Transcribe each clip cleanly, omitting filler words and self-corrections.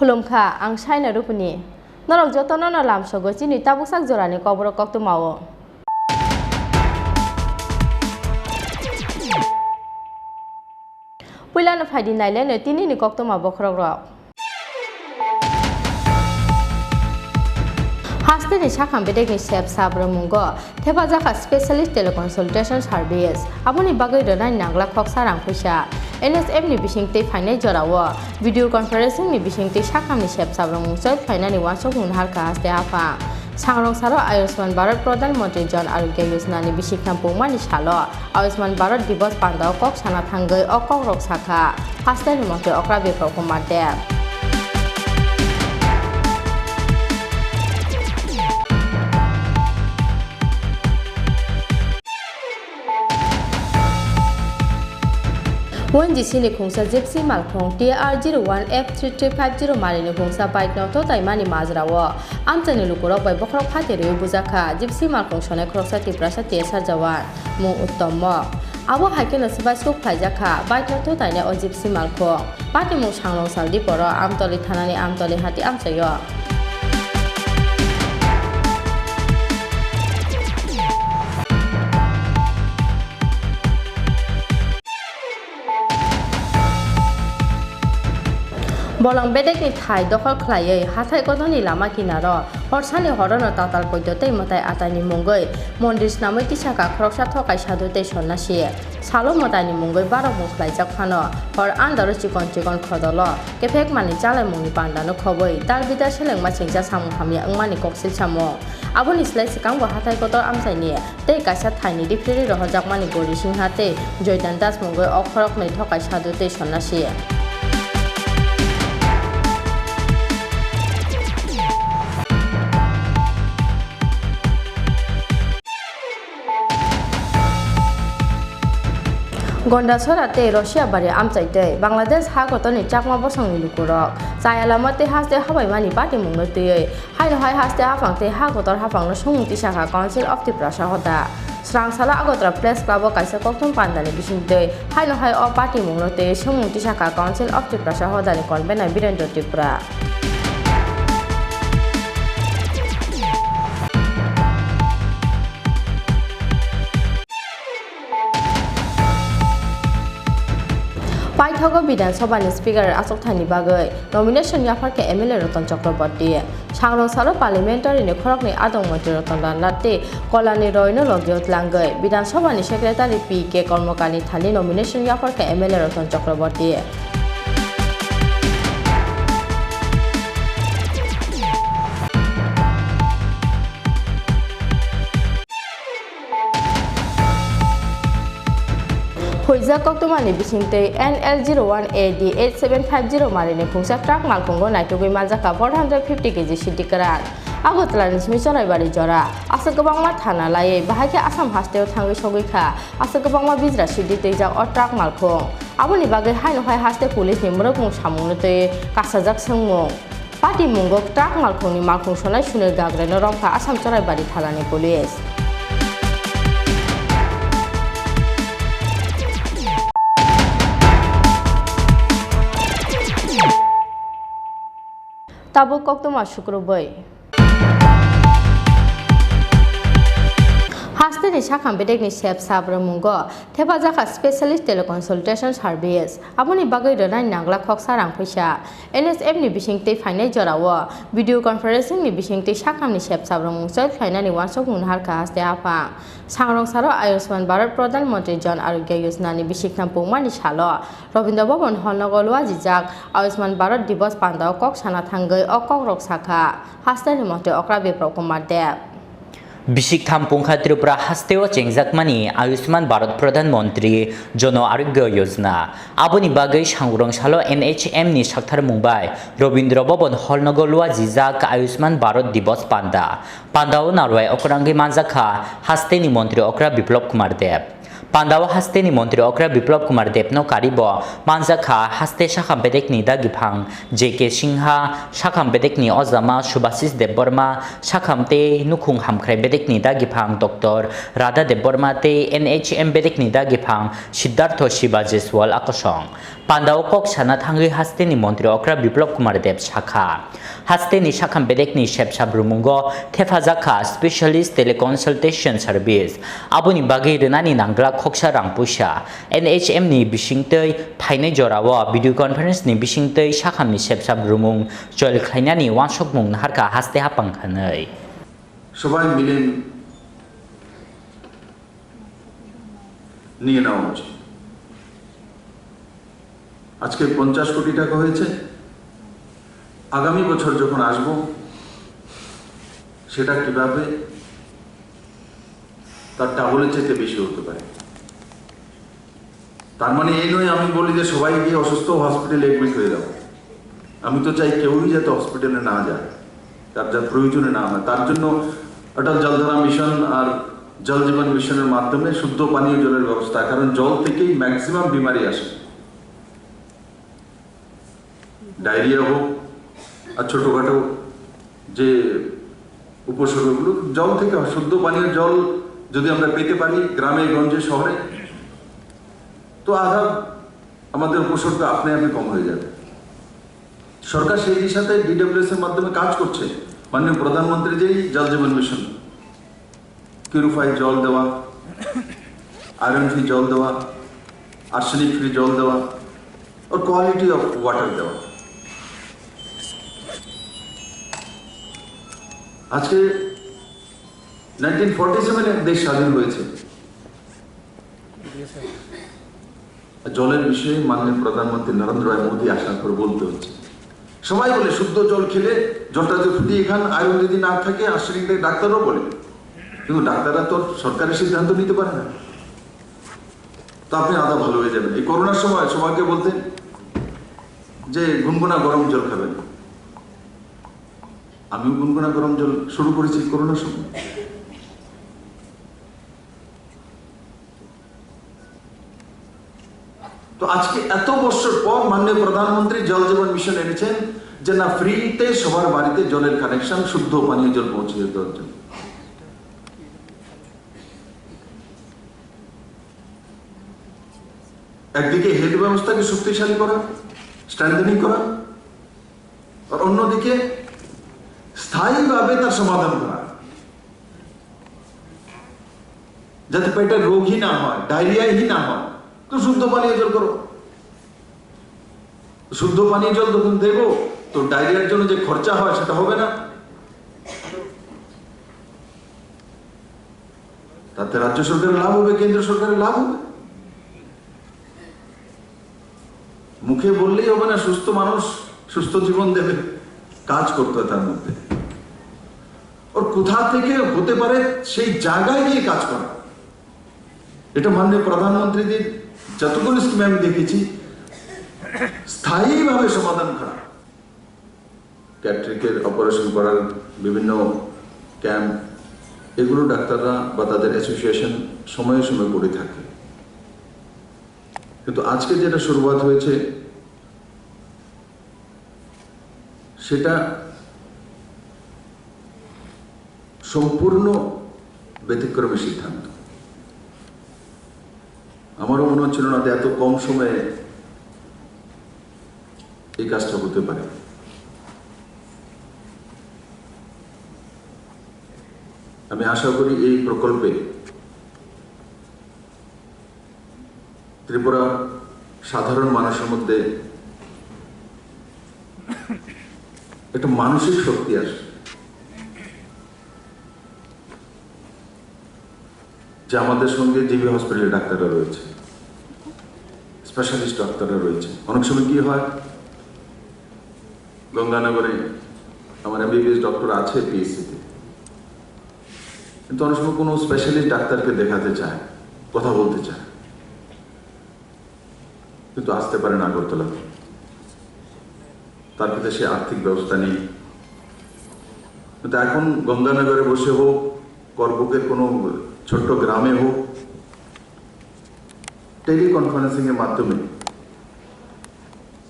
खुलुमखा आं साइना रुपनि नरक जतन न लामसगो चिनि ताबुकसाक जरानि कबर कक्तु मावो पुइलानो फाइदि नाइलेनो तिनिनि कक्तु मावो खरक रक हास्तेनि साखाम बेदेगनि सेब साब्रमुंगो थेफाजाखा स्पेशलिस्ट टेलिकन्सल्टेशन सार्भिस आबुनि बागै रनाय नांगला खक्सा रां फैसा NSF नि बिसिंते फाइनाय जरावो भिडिअ कन्फारेन्सिं नि बिसिंते साखामनि सेब साब्रमुंसै फाइनानि वासक मुनहारका हास्ते आफा सांरं सारो आयुष्मान भारत प्रधानमन्त्री जन आरोग्य योजनानि बिसिखाम पुंमानि सालो आयुष्मान भारत दिवस पान्दाव कक साना थांगै अकक रक साखा हास्तेनि मते अक्रा बेफोरखौ माते Chini Khorang Gypsy Malkhong TR01F3350 Malini Khorang Bike Noto Taimani Mazrawo Amtani Lukuro by Bokrok Hateri Buzaka Gypsy Malkhong Shone Kroksa Tiprasa Tiesa Jawan Mo Uttomo Abo Hakin Sbasuk Pajaka Bike Noto Taine o Gypsy Malkhong Pati Mo Changlong Saldi Poro Amtoli Thanani Amtoli Hati Amsayo Bolang bedek ni thai dokol khlaiye hathai kodoni lama kinaro horsani horono tatal poidote motai atani mongoi mondish namoi tisaka khoroksa thokai sadote sonnasi salo motani mongoi baro mukhlai jakphano hor andaro chikon chikon khodolo kefek mani chalai mongni pandano khoboi dal bidar selengma chingja samu hamya angmani koksil samo aboni slai sikangbo hathai kodor amsaini tei kaisa thaini difreri rohjakmani gori singhate joydan das mongoi okhorok nei thokai sadote sonnasi Gonda sorate Russia bari amchaite Bangladesh ha gotoni chakma bosongni lukurok chayalamate haste habai mani pati mungno tei haino hai haste hafangte ha gotor hafangno songmuti sakha Council of Tripura hoda Srangsala agotra Press Club kaisa koktum pandani bisingte haino hai o pati mungno tei songmuti sakha Council of Tripura hoda ni convener Birendra Tripura Paithogo Bidan Sobani Speaker Asok Thani Bagai Nomination Yafarke MLA Ratan Chakraborty Changrong Salo Parliamentary ni Khorokni Adong Mantri Ratan Late Kolani Royno Logyot Langai Bidan Sobani Secretary PK Kormokani Thani Nomination Yafarke MLA Ratan Chakraborty Hoiza Koktumani Bisinte NL01AD8750 Marini Khorang Truck Malkhongo Naitugui Majaka 450 kg Shitikaran Agotlan Smisorai Bari Jora Asakabangma Thana Laye Bahake Assam Hasteo Thangi Sogika Asakabangma Bizra Shidi Teja or Truck Malkhong Aboni Bagai Haino Hai Haste Police ni Murapung Samunute Kasajak Sangmo Pati Mungo Truck Malkhong ni Malkhong Sonai Shunil Gagreno Romka Assam Sorai Bari Thalani Police Tabu Koktuma Shukrubai Hasteni Shakam Bedekni Shep Sabramungo, Tepazaka Specialist Teleconsultation Service, Aboni Bagay Donai Nangla Koksarang Pisha, NSM ni Bishingte Fine Jorawa, Video Conferencing ni Bishingte Shakam ni Shep Sabramung, Sel Kainani Wansok Munharka Haste Apa, Sangrong Saro Ayusman Barat Pradhan Mantri John Arugya Yusnani Bishikam Pumani Shalo, Robinda Bobon Honogolwa Jijak, Ayusman Barat Dibos Panda Kok Sanatangai Okok Roksaka, Hasteni Monte Okrabi Prokumar Deb. Bishik Thampungkha Tripura Hasteo Chengjakmani Ayushman Bharat Pradhan Mantri Jono Arogya Yojana Aboni Bagai Sangrong Salo NHM ni Sakthar Mumbai Robindra Bhavan Holnagolwa Jijak Ayushman Bharat Dibos Panda Pandao Narwai Okrangi Manjakha Hasteni Mantri Okra Biplop Kumar Deb Pandawa Hasteni Mantri Okra Biplop Kumar Deb no Karibo Manjakha Haste Shakam Bedekni Dagipang JK Singha Shakam Bedekni Ozama Subhasis Deborma Shakamte Nukung Hamkrai Bedekni Dagipang Dr. Radha Deborma Te NHM Bedekni Dagipang Siddhartho Shiba Jeswal Akosong Pandawa Kok Sana Thangi Hasteni Mantri Okra Biplop Kumar Deb Shakha Hasteni Shakam Bedekni Shep Sabrumungo Tefazaka Specialist Teleconsultation Service Aboni Bagi Renani Nangla Koksarang Pusha NHM ni Bishingtei Paine Jorawa Video Conference ni Bishingtei Shakam ni Shep Sabrumung Joel Khainani Wansok Mung Harka Haste Hapang Khanai সবাই মিলে নিয়ে নেওয়া উচিত আজকে 50 কোটি টাকা হয়েছে আগামী বছর যখন আসব সেটা কিভাবে তার ডাবলের চেয়ে বেশি হতে পারে তার মানে এই নয় আমি বলি যে সবাই গিয়ে অসুস্থ হসপিটালে এডমিট হয়ে যাও আমি তো চাই কেউই যাতে হসপিটালে না যায় তার যা প্রয়োজনে না হয় তার জন্য অটল জলধারা মিশন আর জল জীবন মিশনের মাধ্যমে শুদ্ধ পানীয় জলের ব্যবস্থা কারণ জল থেকেই ম্যাক্সিমাম বিমারি আসে ডায়রিয়া হোক আর ছোটখাটো যে উপসর্গগুলো জল থেকে শুদ্ধ পানীয় জল যদি আমরা পেতে পারি গ্রামে গঞ্জে শহরে তো আধা আমাদের উপসর্গ আপনি আপনি কম হয়ে যাবে সরকার সেই দিশাতে ডিডব্লিউএস এর মাধ্যমে কাজ করছে মাননীয় প্রধানমন্ত্রী যেই জল জীবন মিশন পিউরিফাই জল দেওয়া আয়রন ফ্রি জল দেওয়া আর্সেনিক ফ্রি জল দেওয়া और क्वालिटी ऑफ वाटर देवा आज के 1947 देश स्वाधीन हुए जलेर विषय माननीय प्रधानमंत्री नरेंद्र भाई मोदी आसार पर बोलते होच्छे সবাই বলে শুদ্ধ জল খেলে জলটা যদি ফুটিয়ে খান আয়রন যদি না থাকে আর্সেনিক থাকে ডাক্তারও বলে কিন্তু ডাক্তাররা তো সরকারি সিদ্ধান্ত নিতে পারে না তো আপনি আদা ভালো হয়ে যাবেন এই করোনার সময় সবাইকে বলতেন যে গুনগুনা গরম জল খাবেন আমিও গুনগুনা গরম জল শুরু করেছি করোনার সময় তো আজকে এত বছর পর মাননীয় প্রধানমন্ত্রী জল জীবন মিশন এনেছেন যে না ফ্রিতে সবার বাড়িতে জলের কানেকশন শুদ্ধ পানীয় জল পৌঁছে দেওয়ার জন্য একদিকে হেলথ ব্যবস্থাকে শক্তিশালী করা স্ট্রেংথেনিং করা আর অন্যদিকে স্থায়ীভাবে তার সমাধান করা যাতে পেটের রোগই না হয় ডায়রিয়াই না হয় তো শুদ্ধ পানীয় জল করো শুদ্ধ পানীয় জল যখন দেব তো ডায়রিয়ার জন্য যে খরচা হয় সেটা হবে না তাতে রাজ্য সরকারের লাভ হবে কেন্দ্র সরকারের লাভ হবে মুখে বললেই হবে না সুস্থ মানুষ সুস্থ জীবন দেবে কাজ করতে হয় তার মধ্যে ওর কোথা থেকে হতে পারে সেই জায়গায় গিয়ে কাজ করা এটা মাননীয় প্রধানমন্ত্রীদের যতগুলো স্কিম আমি দেখেছি স্থায়ীভাবে সমাধান করা ক্যাটরিকের অপারেশন করার বিভিন্ন ক্যাম্প এগুলো ডাক্তাররা বা তাদের অ্যাসোসিয়েশন সময়ে সময়ে করে থাকে কিন্তু আজকে যেটা শুরুয়াত হয়েছে সেটা সম্পূর্ণ ব্যতিক্রমী সিদ্ধান্ত আমারও মনে হচ্ছিল না এত কম সময়ে এই কাজটা হতে পারে আমি আশা করি এই প্রকল্পে ত্রিপুরা সাধারণ মানুষের মধ্যে একটা মানসিক শক্তি আসে, যে আমাদের সঙ্গে জিবি হসপিটালের ডাক্তাররা রয়েছে, স্পেশালিস্ট ডাক্তাররা রয়েছে। অনেক সময় কি হয়, গঙ্গানগরে আমার এমবিবিএস ডক্টর আছে পিএসসিতে, কিন্তু অনেক সময় কোনো স্পেশালিস্ট ডাক্তারকে দেখাতে চায়, কথা বলতে চায়, কিন্তু আসতে পারে না আগরতলা। তার ক্ষেত্রে সে আর্থিক ব্যবস্থা নেই। কিন্তু এখন গঙ্গানগরে বসে হোক, করবুকের কোনো ছোট্ট গ্রামে হোক, টেলিকনফারেন্সিং এর মাধ্যমে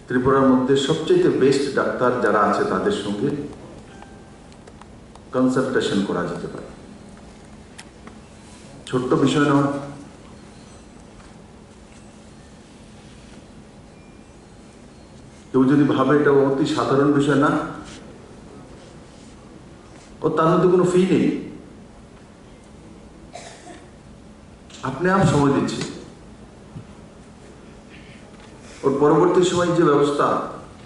ত্রিপুরার মধ্যে সবচেয়ে বেস্ট ডাক্তার যারা আছে তাদের সঙ্গে কনসালটেশন করা যেতে পারে। ছোট্ট বিষয় নয়, কেউ যদি ভাবে এটা অতি সাধারণ বিষয় না, ও তার মধ্যে কোনো ফি নেই, আপনি আপ সময় দিচ্ছে। ওর পরবর্তী সময় যে ব্যবস্থা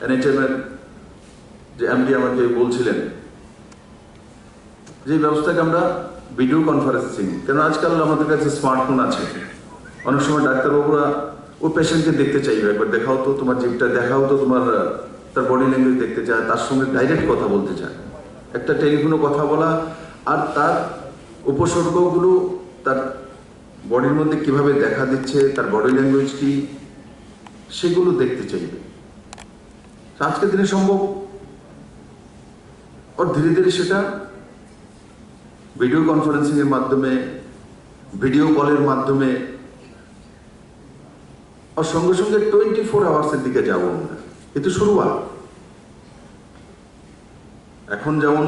এনএচএম এর যে এমডি আমাকে বলছিলেন, যে ব্যবস্থাকে আমরা ভিডিও কনফারেন্সিং, কেন আজকাল আমাদের কাছে স্মার্টফোন আছে, অনেক সময় ডাক্তারবাবুরা ওই পেশেন্টকে দেখতে চাইবে, একবার দেখাও তো তোমার জিভটা, দেখাও তো তোমার, তার বডি ল্যাঙ্গুয়েজ দেখতে চায়, তার সঙ্গে ডাইরেক্ট কথা বলতে চায়। একটা টেলিফোনে কথা বলা আর তার উপসর্গগুলো তার বডির মধ্যে কিভাবে দেখা দিচ্ছে, তার বডি ল্যাঙ্গুয়েজ কি, সেগুলো দেখতে চাইবে। আজকের দিনে সম্ভব, আর ধীরে ধীরে সেটা ভিডিও কনফারেন্সিং এর মাধ্যমে, ভিডিও কলের মাধ্যমে, আর সঙ্গে সঙ্গে 24 আওয়ার্সের দিকে যাব আমরা। কিন্তু শুরুয়াত, এখন যেমন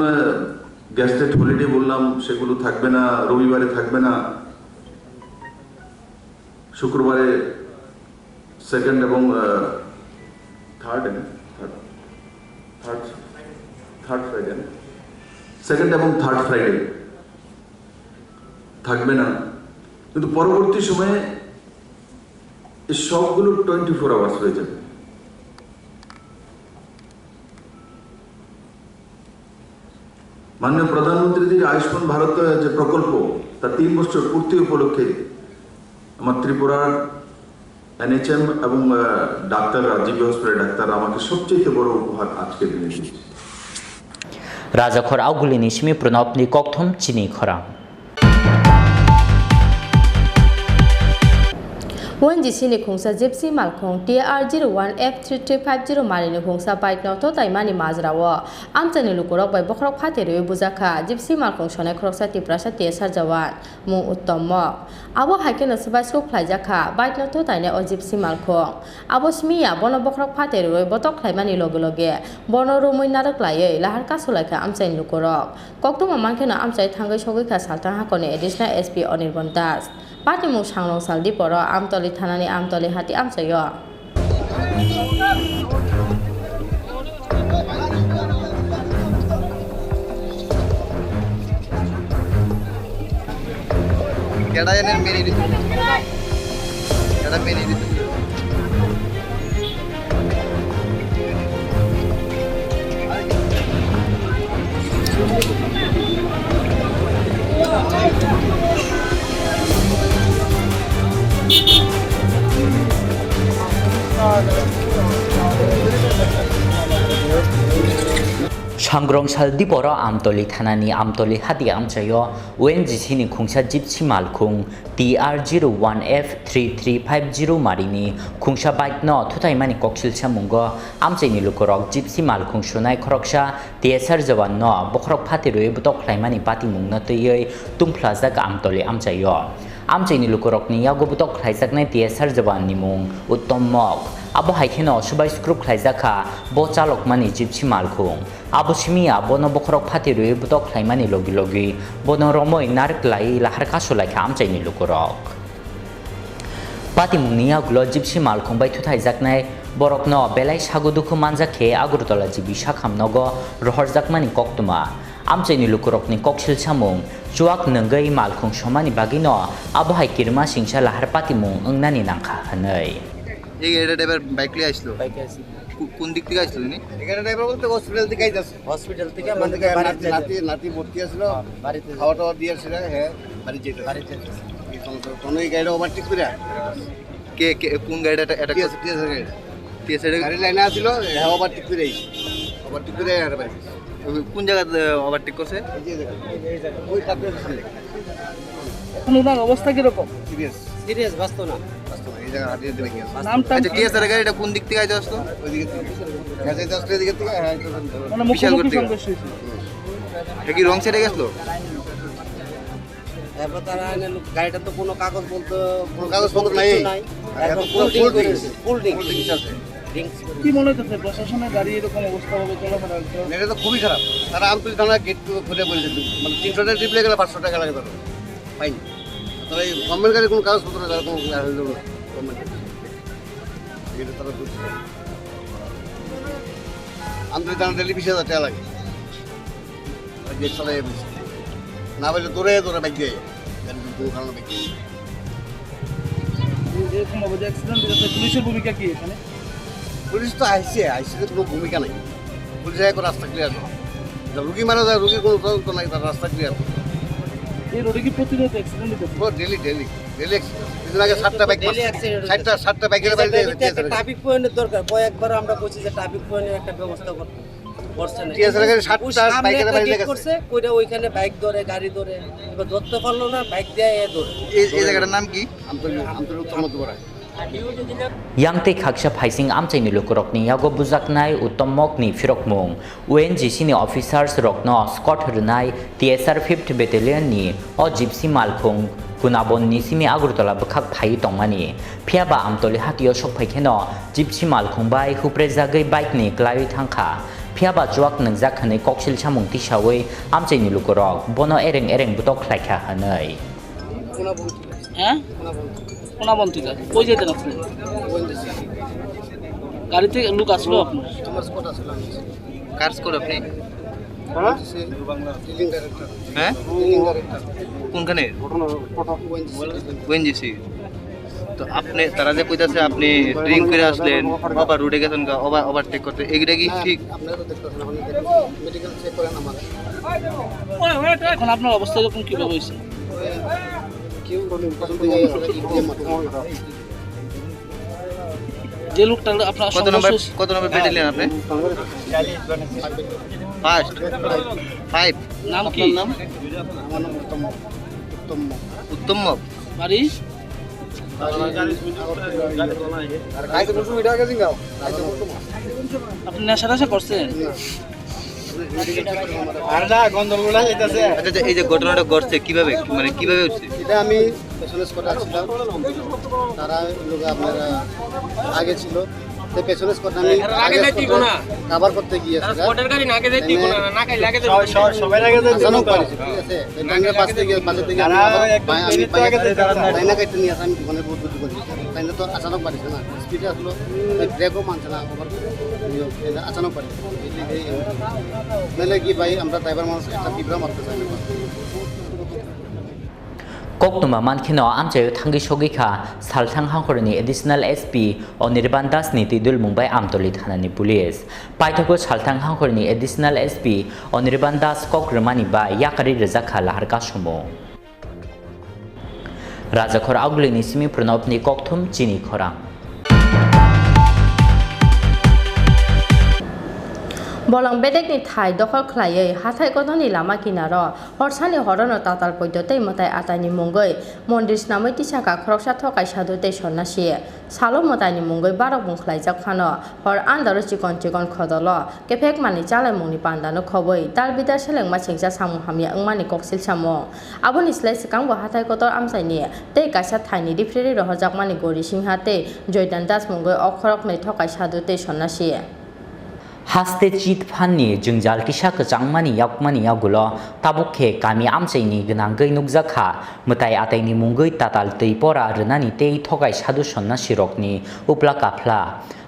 গ্যাস্টেড হলিডে বললাম, সেগুলো থাকবে না, রবিবারে থাকবে না, শুক্রবারে সেকেন্ড এবং থার্ড ফ্রাইডে, সেকেন্ড এবং থার্ড ফ্রাইডে থাকবে না। কিন্তু পরবর্তী সময়ে এই সবগুলো 24 আওয়ার্স হয়ে যাবে। মাননীয় প্রধানমন্ত্রীজির আয়ুষ্মান ভারত যে প্রকল্প, তার 3 বছর পূর্তি উপলক্ষে আমার ত্রিপুরার এনএচএম এবং ডাক্তাররা, জিবি হসপিটালের ডাক্তাররা আমাকে সবচেয়ে বড় উপহার আজকে দিনে দিয়েছে। রাজাখর আউগুলিনি সিমি প্রণবনি ককথম চিনি খরাং। Wenji Chini Khorang Gypsy Malkhong TR01F3350 Marini Khorang Bike Noto Taimani Mazrawo Amchani Lukurok by Bokrok Pateri Buzaka Gypsy Malkhong Shone Kroksa Tiprasa Tia Sarjawan Mu Uttomok Abo Haken Sabasco Plajaka Bike Noto Taine or Gypsy Malkhong Abo Smia Bono Bokrok Pateri Botok Klaimani Logologe Bono Rumuin Nadaklaye Lahar Kasulaka Amchani Lukurok Koktum Mankana Amchai Tango Shogika Saltan Hakone Additional SP Onirbantas Parti mu sangrong saldi poro amtoli thanani amtoli hati amsayo. Keda yaner meri di. Keda meri di. Sangrong saldi poro amtoli thanani amtoli hati amchayo Wenji Chini Khorang Gypsy Malkhong TR01F3350 Marini Khorang Bike No Thutaimani Koksil Chamungo Amchaini Lukurok Gypsy Malkhong Shonai Khoroksha TSR Jawan No Bokrok Phatirui Butok Klaimani Pati Mungna Tuyei Tumplaza Ka Amtoli Amchayo Amchaini Lukurok ni Yago Butok Klaijaknai TSR Jawan ni Mung Uttomok Abo haikeno subai skrup khlaijaka bo chalok mani Gypsy Malkhong abo simia bono bokrok phatirui butok khlaimani logi logi bono romoi narklai lahar kasolai amchaini lukurok pati mungnia gulo Gypsy Malkhong bai thutaijaknai borokno belai sagudukhu manjakhe Agartala jibi sakhamnogo rohorjakmani koktuma Amchaini Lukurokni Koksil Samung chuak nanggai malkhung somani bagino abohai kirma singsa lahar pati mung angnani nangkha hanai এই গাড়িটা driver bike নিয়ে আসলো কোন দিক থেকে আসলো উনি এখানে ড্রাইভার বলতে হসপিটাল থেকে যাচ্ছে হসপিটাল থেকে মানে নাতি নাতি ভর্তি আসলো বাড়িতে খাওয়া টাওয়া দিয়ে আসছিল হ্যাঁ বাড়িতে কোন এই গাড়িটা ওভারটেক করে কে কে কোন গাড়িটা এটা টিএসআর গাড়ি লাইনে আসছিল হ্যাঁ ওভারটেক করে আর বাড়ি কোন জায়গাতে ওভারটেক করছে এই জায়গা ওই পাশে ওনার অবস্থা কিরকম সিরিয়াস বাস্তব না এই জায়গা হাতিয়ে দিলে কি নামটা আচ্ছা টিএসআর গাড়িটা কোন দিক থেকে আইতে আসতো ওই দিক থেকে গাছে আসলে দিক থেকে হ্যাঁ মানে মুখোমুখি সংঘর্ষ হয়েছে এটা কি রং সাইডে গেছিল এরপর তারা গাড়িটা তো কোনো কাগজ বলতে কোনো কাগজপত্র নাই এখন ফুল ড্রিঙ্কস আছে কি মনে হচ্ছে প্রশাসনের গাড়ি এরকম অবস্থা হবে চলাফেরা এটা তো খুবই খারাপ তারা আমতলী থানা গেট খুলে বলেছে মানে 300 টাকা রিপ্লে গেলে 500 টাকা লাগে ধরো পাইনি তারা এই গভর্নমেন্ট গাড়ি কোনো কাগজপত্র না তারা কোনো গভর্নমেন্ট এটা তারা আমতলী থানা ডেলি 20,000 টাকা লাগে গেট চালাই না বলে দৌড়ে বাইক দিয়ে গাড়ি কোনো কারণে বাইক দিয়ে এরকম অবস্থা অ্যাক্সিডেন্ট হয়েছে পুলিশের ভূমিকা কি এখানে পুলিশ তো আইসে কোনো ভূমিকা নাই পুলিশ এখন রাস্তা ক্লিয়ার করে রুগী মারা যায় রুগীর কোনো তদন্ত নাই তার রাস্তা ক্লিয়ার করে এই রোডে কি প্রতিনিয়ত অ্যাক্সিডেন্ট হচ্ছে ডেলি কিছুদিন আগে 7টা বাইক 7টা বাইকের বাইরে ট্রাফিক পয়েন্টের দরকার কয়েকবার আমরা বলছি যে ট্রাফিক পয়েন্টের একটা ব্যবস্থা করছে না টিএসআর গাড়ি 7টা বাইকের বাইরে করছে কইরা ওইখানে বাইক ধরে গাড়ি ধরে এবার ধরতে পারলো না বাইক দিয়ে ধরে এই জায়গাটার নাম কি আমতলী উত্তর Madhyapara Yangte khaksha phaising amchaini lukurokni yago bujaknai utommokni firokmung ONGC ni officers rokno Scott rnai TSR 5th Battalion ni o gypsy malkhung kunabon ni simi agurtola bkhak phai tongmani phiaba amtoli hatio sokphaikeno gypsy malkhung bai hupre jagai bike ni klai thangkha phiaba chuak nangjak khane koksil samung tisawe amchaini lukurok bono ereng butok khlaikha hanai হ্যাঁ কোনাবন্তিকা কই যেতেন আপনি গাড়িতে লোক আসলো আপনার আমার spot আসলো কার স্কোর আপনি হ্যাঁ কোনখানে ওএনজিসি তো আপনি তারা যে কইতাছে আপনি ড্রিঙ্ক করে আসলেন বাবা রোডে গেছেন ওভারটেক করতে এইটা কি ঠিক আপনারা তো দেখতেছেন মেডিকেল চেক করেন আমাদের এখন আপনার অবস্থা যখন কিভাবে হয়েছে যে লোকটা আপনার কত নম্বর ব্যাটালিয়ন আপনি ফার্স্ট 5 নাম কি নাম আমার নাম উত্তম বাড়ি আপনি নেশা করছেন আচ্ছা এই যে ঘটনাটা ঘটছে কিভাবে মানে কিভাবে হচ্ছে এটা আমি পেছনে স্কট আসছিলাম তারা লোক আপনারা আগে ছিল তো পেছনে স্কট আমি আগে যাইতি কোনা কভার করতে গিয়েছিলাম স্কটের গাড়ি না আগে যাইতি কোনা না খাই লাগে সবাই আগে যাইতি ঠিক আছে টাঙ্গের পাশ থেকে আমি বাইনা কাটতে নিয়ে আসি আমি দোকানে বহুত বুদ্ধি করি তাই না তো আচানক পারিস না স্পিডে আসলো ব্রেকও মানছে না ওভার আচানক পারিস নাহলে কি ভাই আমরা ড্রাইভার মানুষ একটা তীব্র মারতে চাই না Koktuma mankhino amchayo thangi sogikha salthang hangkhorni additional SP Anirban Das ni tidul Mumbai Amtoli thanani police paithoko salthang hangkhorni additional SP Anirban Das kokrmani ba yakari rejakha laharka somo Rajakhor aglini simi pranobni kokthum Chini Khorang বলং বেদেকনি ঠাই দখল খ্লাইयै হাথাই কদনি লামা কিনার হরসানি হরন তাতাল পৈদতৈ মতাই আতানি মুঙ্গৈ মন্দির নাमै তিসাকা খরকসা থকাই সাধুতৈ সন্ন্যাসী সালো মতাইনি মুঙ্গৈ বারো বুংখ্লাইজাক ফানো হর আন্দার চিকন খদল কেফেক মানি চালাই মুংনি পান্দানো খবৈ তাল বিদার সেলেংমা সিংসা সামু হামিয়া 응মানি ককসিল সামু আবনি স্লাই সিকাংবো হাথাই কদর আমসাইনি তৈ কাইসা ঠাইনি রিফ্রেরি রহজাকমানি গরি সিংহা তৈ জয়দান দাস মুঙ্গৈ অখরক नै থকাই সাধুতৈ সন্ন্যাসী Haste chit phanni jungjal kisa kachangmani yakmani yagulo tabukhe kami amchaini gnanggai nukjakha mutai ataini mungoi tatal Tripura rnani tei thogai sadhu sonnasi rokni upla kapla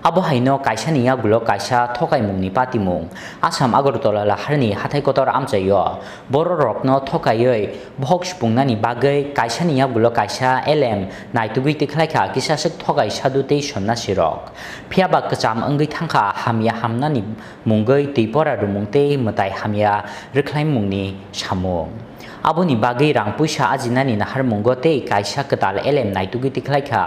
abo haino kaisa ni yagulo kaisa thokai mungni pati mung Assam Agartala laharni hathai kotor amchayo boro rokno thokaioi bhokspungnani bagai kaisa ni yagulo kaisa LM naitugui tikhlaika kisasek thokai sadutei sonna sirok phiaba kacham angui thangkha hamya hamnani mungoi Tripura rumungtei matai hamya rikhlai mungni samung aboni bagai rang puisa ajinani nahar mungote kaisa katal LM naitugi tikhlaika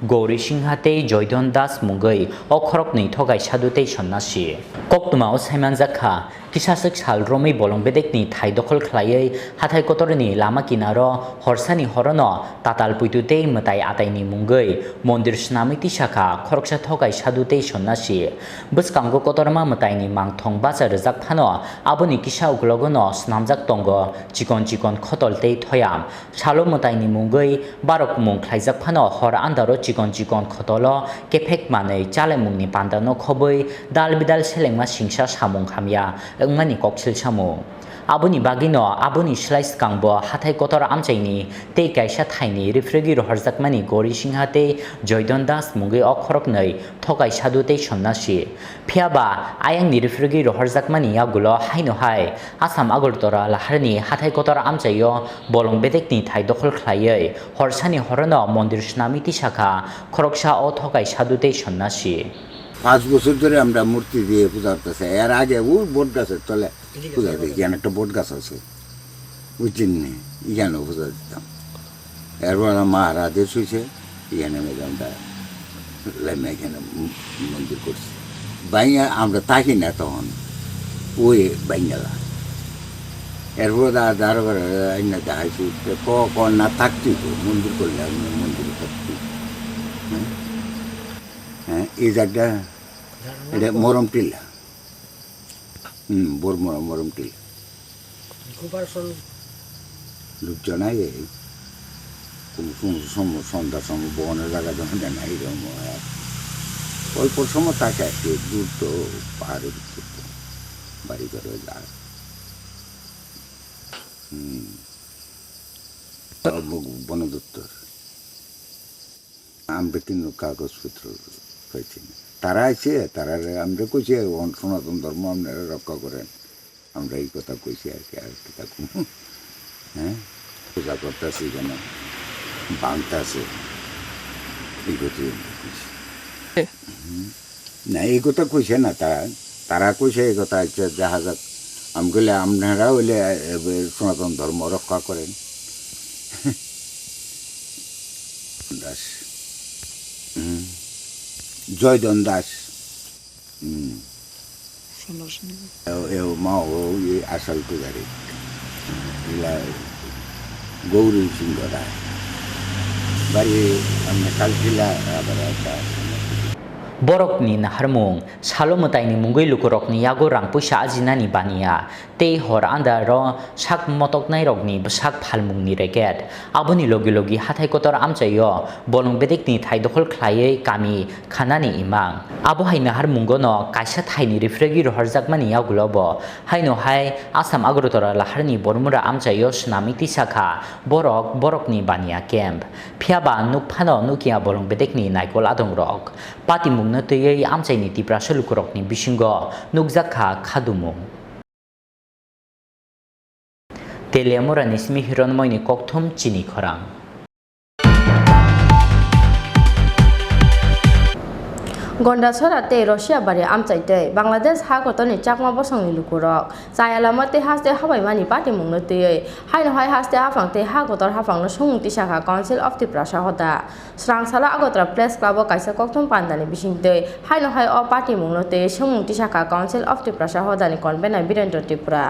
Gauri Singha tei Joydon Das mungoi okhorok nei thogai sadutei sonnasi koktuma o saimanjakha kisasek sal romei bolong bedekni thai dokhol khlaiei hathai kotorni lama kinaro horsani horono tatal puitutei matai ataini mungoi mondir snami tisaka khoroksa thogai sadutei sonnasi bwskango kotorma mataini mangthong bazar jak phano aboni kisa uklogono snamjak tongo chikon khotol tei thoyam salo mataini mungoi barok mung khlaijak phano hor andaro chikon khotolo kefek manei chale mungni pandano khoboi dal bidal selengma singsa samung khamya ngani koksil samu aboni bagino aboni slice kangbo hathai kotor amchaini tei kaisa thaini refregi roharjakmani Gauri Singha tei Joydon Das mungoi okhorok nei thokai sadutei sonnasi phiaba ayangni refregi roharjakmani yagulo haino hai Assam Agartala laharni hathai kotor amchayo bolong bedekni thai dokhol khlaiei horsani horono mondir snami tisaka khoroksa o thokai sadutei sonnasi 5 বছর ধরে আমরা মূর্তি দিয়ে পূজা করতেছি এর আগে ও বট গাছের তলে পূজা দিই এখানে একটা বট গাছ আছে বুঝছেন নি এখানেও পূজা দিতাম এরপর মহারাজের শুয়েছে এখানে আমরা লাইমে এখানে মন্দির করছি বাইঙা আমরা থাকি না তখন ওই বাইঙ্গালা এরপর দাঁড় করে আইনা দেখাইছি কখন না থাকতি তো মন্দির করলে আমি মন্দিরে থাকতি হ্যাঁ এই জায়গাটা এটা মরম টিলা বড় মরম টিলা লোকজন নাই সন্ধ্যার সময় বনের জায়গা যখন নাই এরকম অল্প সময় থাকে একটু দূর তো পাহাড়ের ভিতর তো বাড়ি করে যায় বন দপ্তর আমরা কিন্তু কাগজপত্র পাইছি না তারা আছে তারা আমরা কইছি সনাতন ধর্ম আপনারা রক্ষা করেন আমরা এই কথা কইছি আর কি থাকুন হ্যাঁ পূজা করতেছি কেন বাংতাছে এই কথা না এই কথা কইছে না তারা কইছে এই কথা হচ্ছে দেখা যাক আমি বলে আপনারা হইলে সনাতন ধর্ম রক্ষা করেন Das Joydon Das mau asal tu dari ila Gauri Singha bari amne kalkila abarata borokni naharmung salomataini mungoi lukorokni yago rangpuisa ajinani bania tei hor andaro sak motoknai rokni sak phalmungni reket aboni logi hathai kotor amchayo bolong bedekni thai dokhol khlaiei kami khanani imang abo haina harmungono kaisa thaini refregi roharjakmani yagulobo haino hai Assam Agartala laharni bormura amchayo snami tisakha borokni bania camp phiaba nukphano nukia bolong bedekni naikol adongrok pati natuyei amchaini Tripura lukurokni bisingo nukjakha khadumung Telemorani simi hironmoini kokthum Chini Khorang Gondasora te Russia bari amchaite Bangladesh ha kotoni chakma bosongni lukurok chayalamate haste habai mani party mungno tei haino hai haste afang te ha kotor hafang no sumung tisaka Council of Tripura hoda srangsala Agartala Press Club o kaisa kokthum pandani bisingte haino hai o party mungno te sumung tisaka Council of Tripura hoda ni convener Evening-23rd Tripura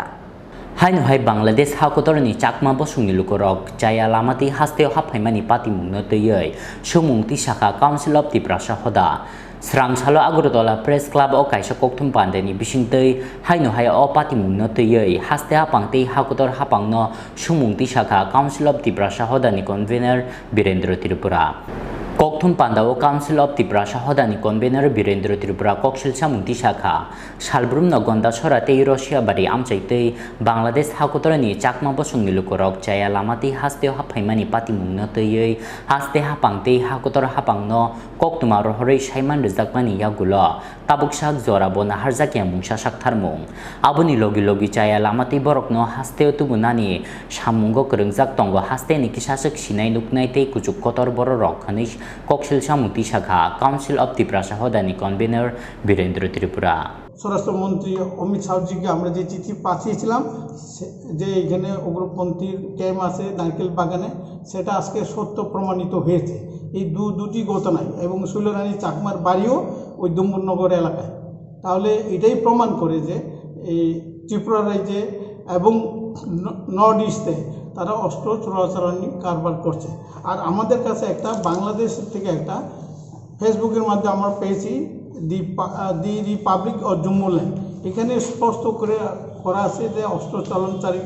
haino hai Bangladesh ha kotorni chakma bosungni lukurok chayalamate haste hafaimani party mungno tei sumung tisaka Council of Tripura hoda Srangsalo Agartala Press Club o kaisa kokthum pandani bisingtei haino hai o pati mungno tei haste hapangtei hakotor hapangno sumung tisaka Council of Tripura hodani convener Evening-23rd Tripura kokthum প্রথম পান্ডাও council of Tripura সহদানি convenor Birendra Tripura কক্সিলসা মুক্তি শাখা সালব্রুম নগন্দা সরাতেই Russia বাড়ি আমচাইতেই বাংলাদেশ হাকতরানি চাকমা বসংনি লুকরক চায়া লামাতি হাস্তে হাফাইমানি পাতিমুংন তৈयै হাস্তে হাপাংতেই হাকতর হাপাংন ককতুমা রহरै সাইমান রেজাকমানি ইয়াগুলো তাবুকসাক জরাবো নাহারজাকিয়া মুংসা সাকথারমুং আবনি লগে লগে চায়া লামাতি বরকনো হাস্তে তুবুনানি সামুঙ্গ করংজাক তঙ্গ হাস্তে নিকিসাসক Sinai নুকনাইতেই কুচুক কতর বড় রক্ষণিস কক্সিলসা মুক্তি শাখা কাউন্সিল অফ ত্রিপুরা সহদানি কনভেনর বীরেন্দ্র ত্রিপুরা। স্বরাষ্ট্রমন্ত্রী অমিত শাহজিকে আমরা যে চিঠি পাঠিয়েছিলাম যে এখানে উগ্রপন্থীর ক্যাম্প আছে নারকেল বাগানে, সেটা আজকে সত্য প্রমাণিত হয়েছে এই দুটি ঘটনায়, এবং শৈলরানী চাকমার বাড়িও ওই ডুম্বুরনগর এলাকায়। তাহলে এটাই প্রমাণ করে যে এই ত্রিপুরা রাজ্যে এবং নর্থ ইস্টে তারা অস্ত্র চোরাচালানি কারবার করছে। আর আমাদের কাছে একটা বাংলাদেশ থেকে একটা ফেসবুকের মাধ্যমে আমরা পেয়েছি দি রিপাবলিক অফ জম্মুল্যান্ড, এখানে স্পষ্ট করে করা আছে যে অস্ত্র চালানচারী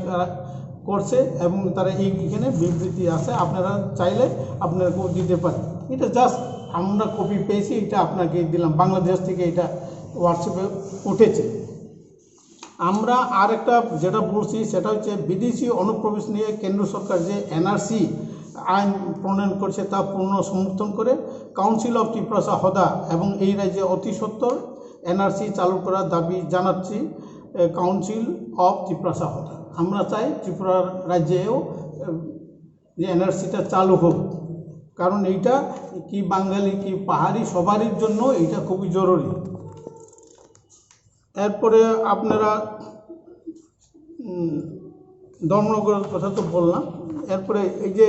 করছে এবং তারা এখানে বিবৃতি আছে, আপনারা চাইলে আপনাকেও দিতে পারেন। এটা জাস্ট আমরা কপি পেয়েছি, এটা আপনাকে দিলাম, বাংলাদেশ থেকে এটা হোয়াটসঅ্যাপে উঠেছে। আমরা আর একটা যেটা বলছি সেটা হচ্ছে বিদেশি অনুপ্রবেশ নিয়ে কেন্দ্র সরকার যে এনআরসি আইন প্রণয়ন করছে তা পূর্ণ সমর্থন করে কাউন্সিল অফ ত্রিপুরা সহদা এবং এই রাজ্যে অতি সত্বর এনআরসি চালু করার দাবি জানাচ্ছি কাউন্সিল অফ ত্রিপুরা সহদা। আমরা চাই ত্রিপুরা রাজ্যেও যে এনআরসিটা চালু হোক, কারণ এইটা কি বাঙালি কি পাহাড়ি সবারই জন্য এটা খুবই জরুরি। এরপরে আপনারা ধর্মনগরের কথা তো বললাম, এরপরে এই যে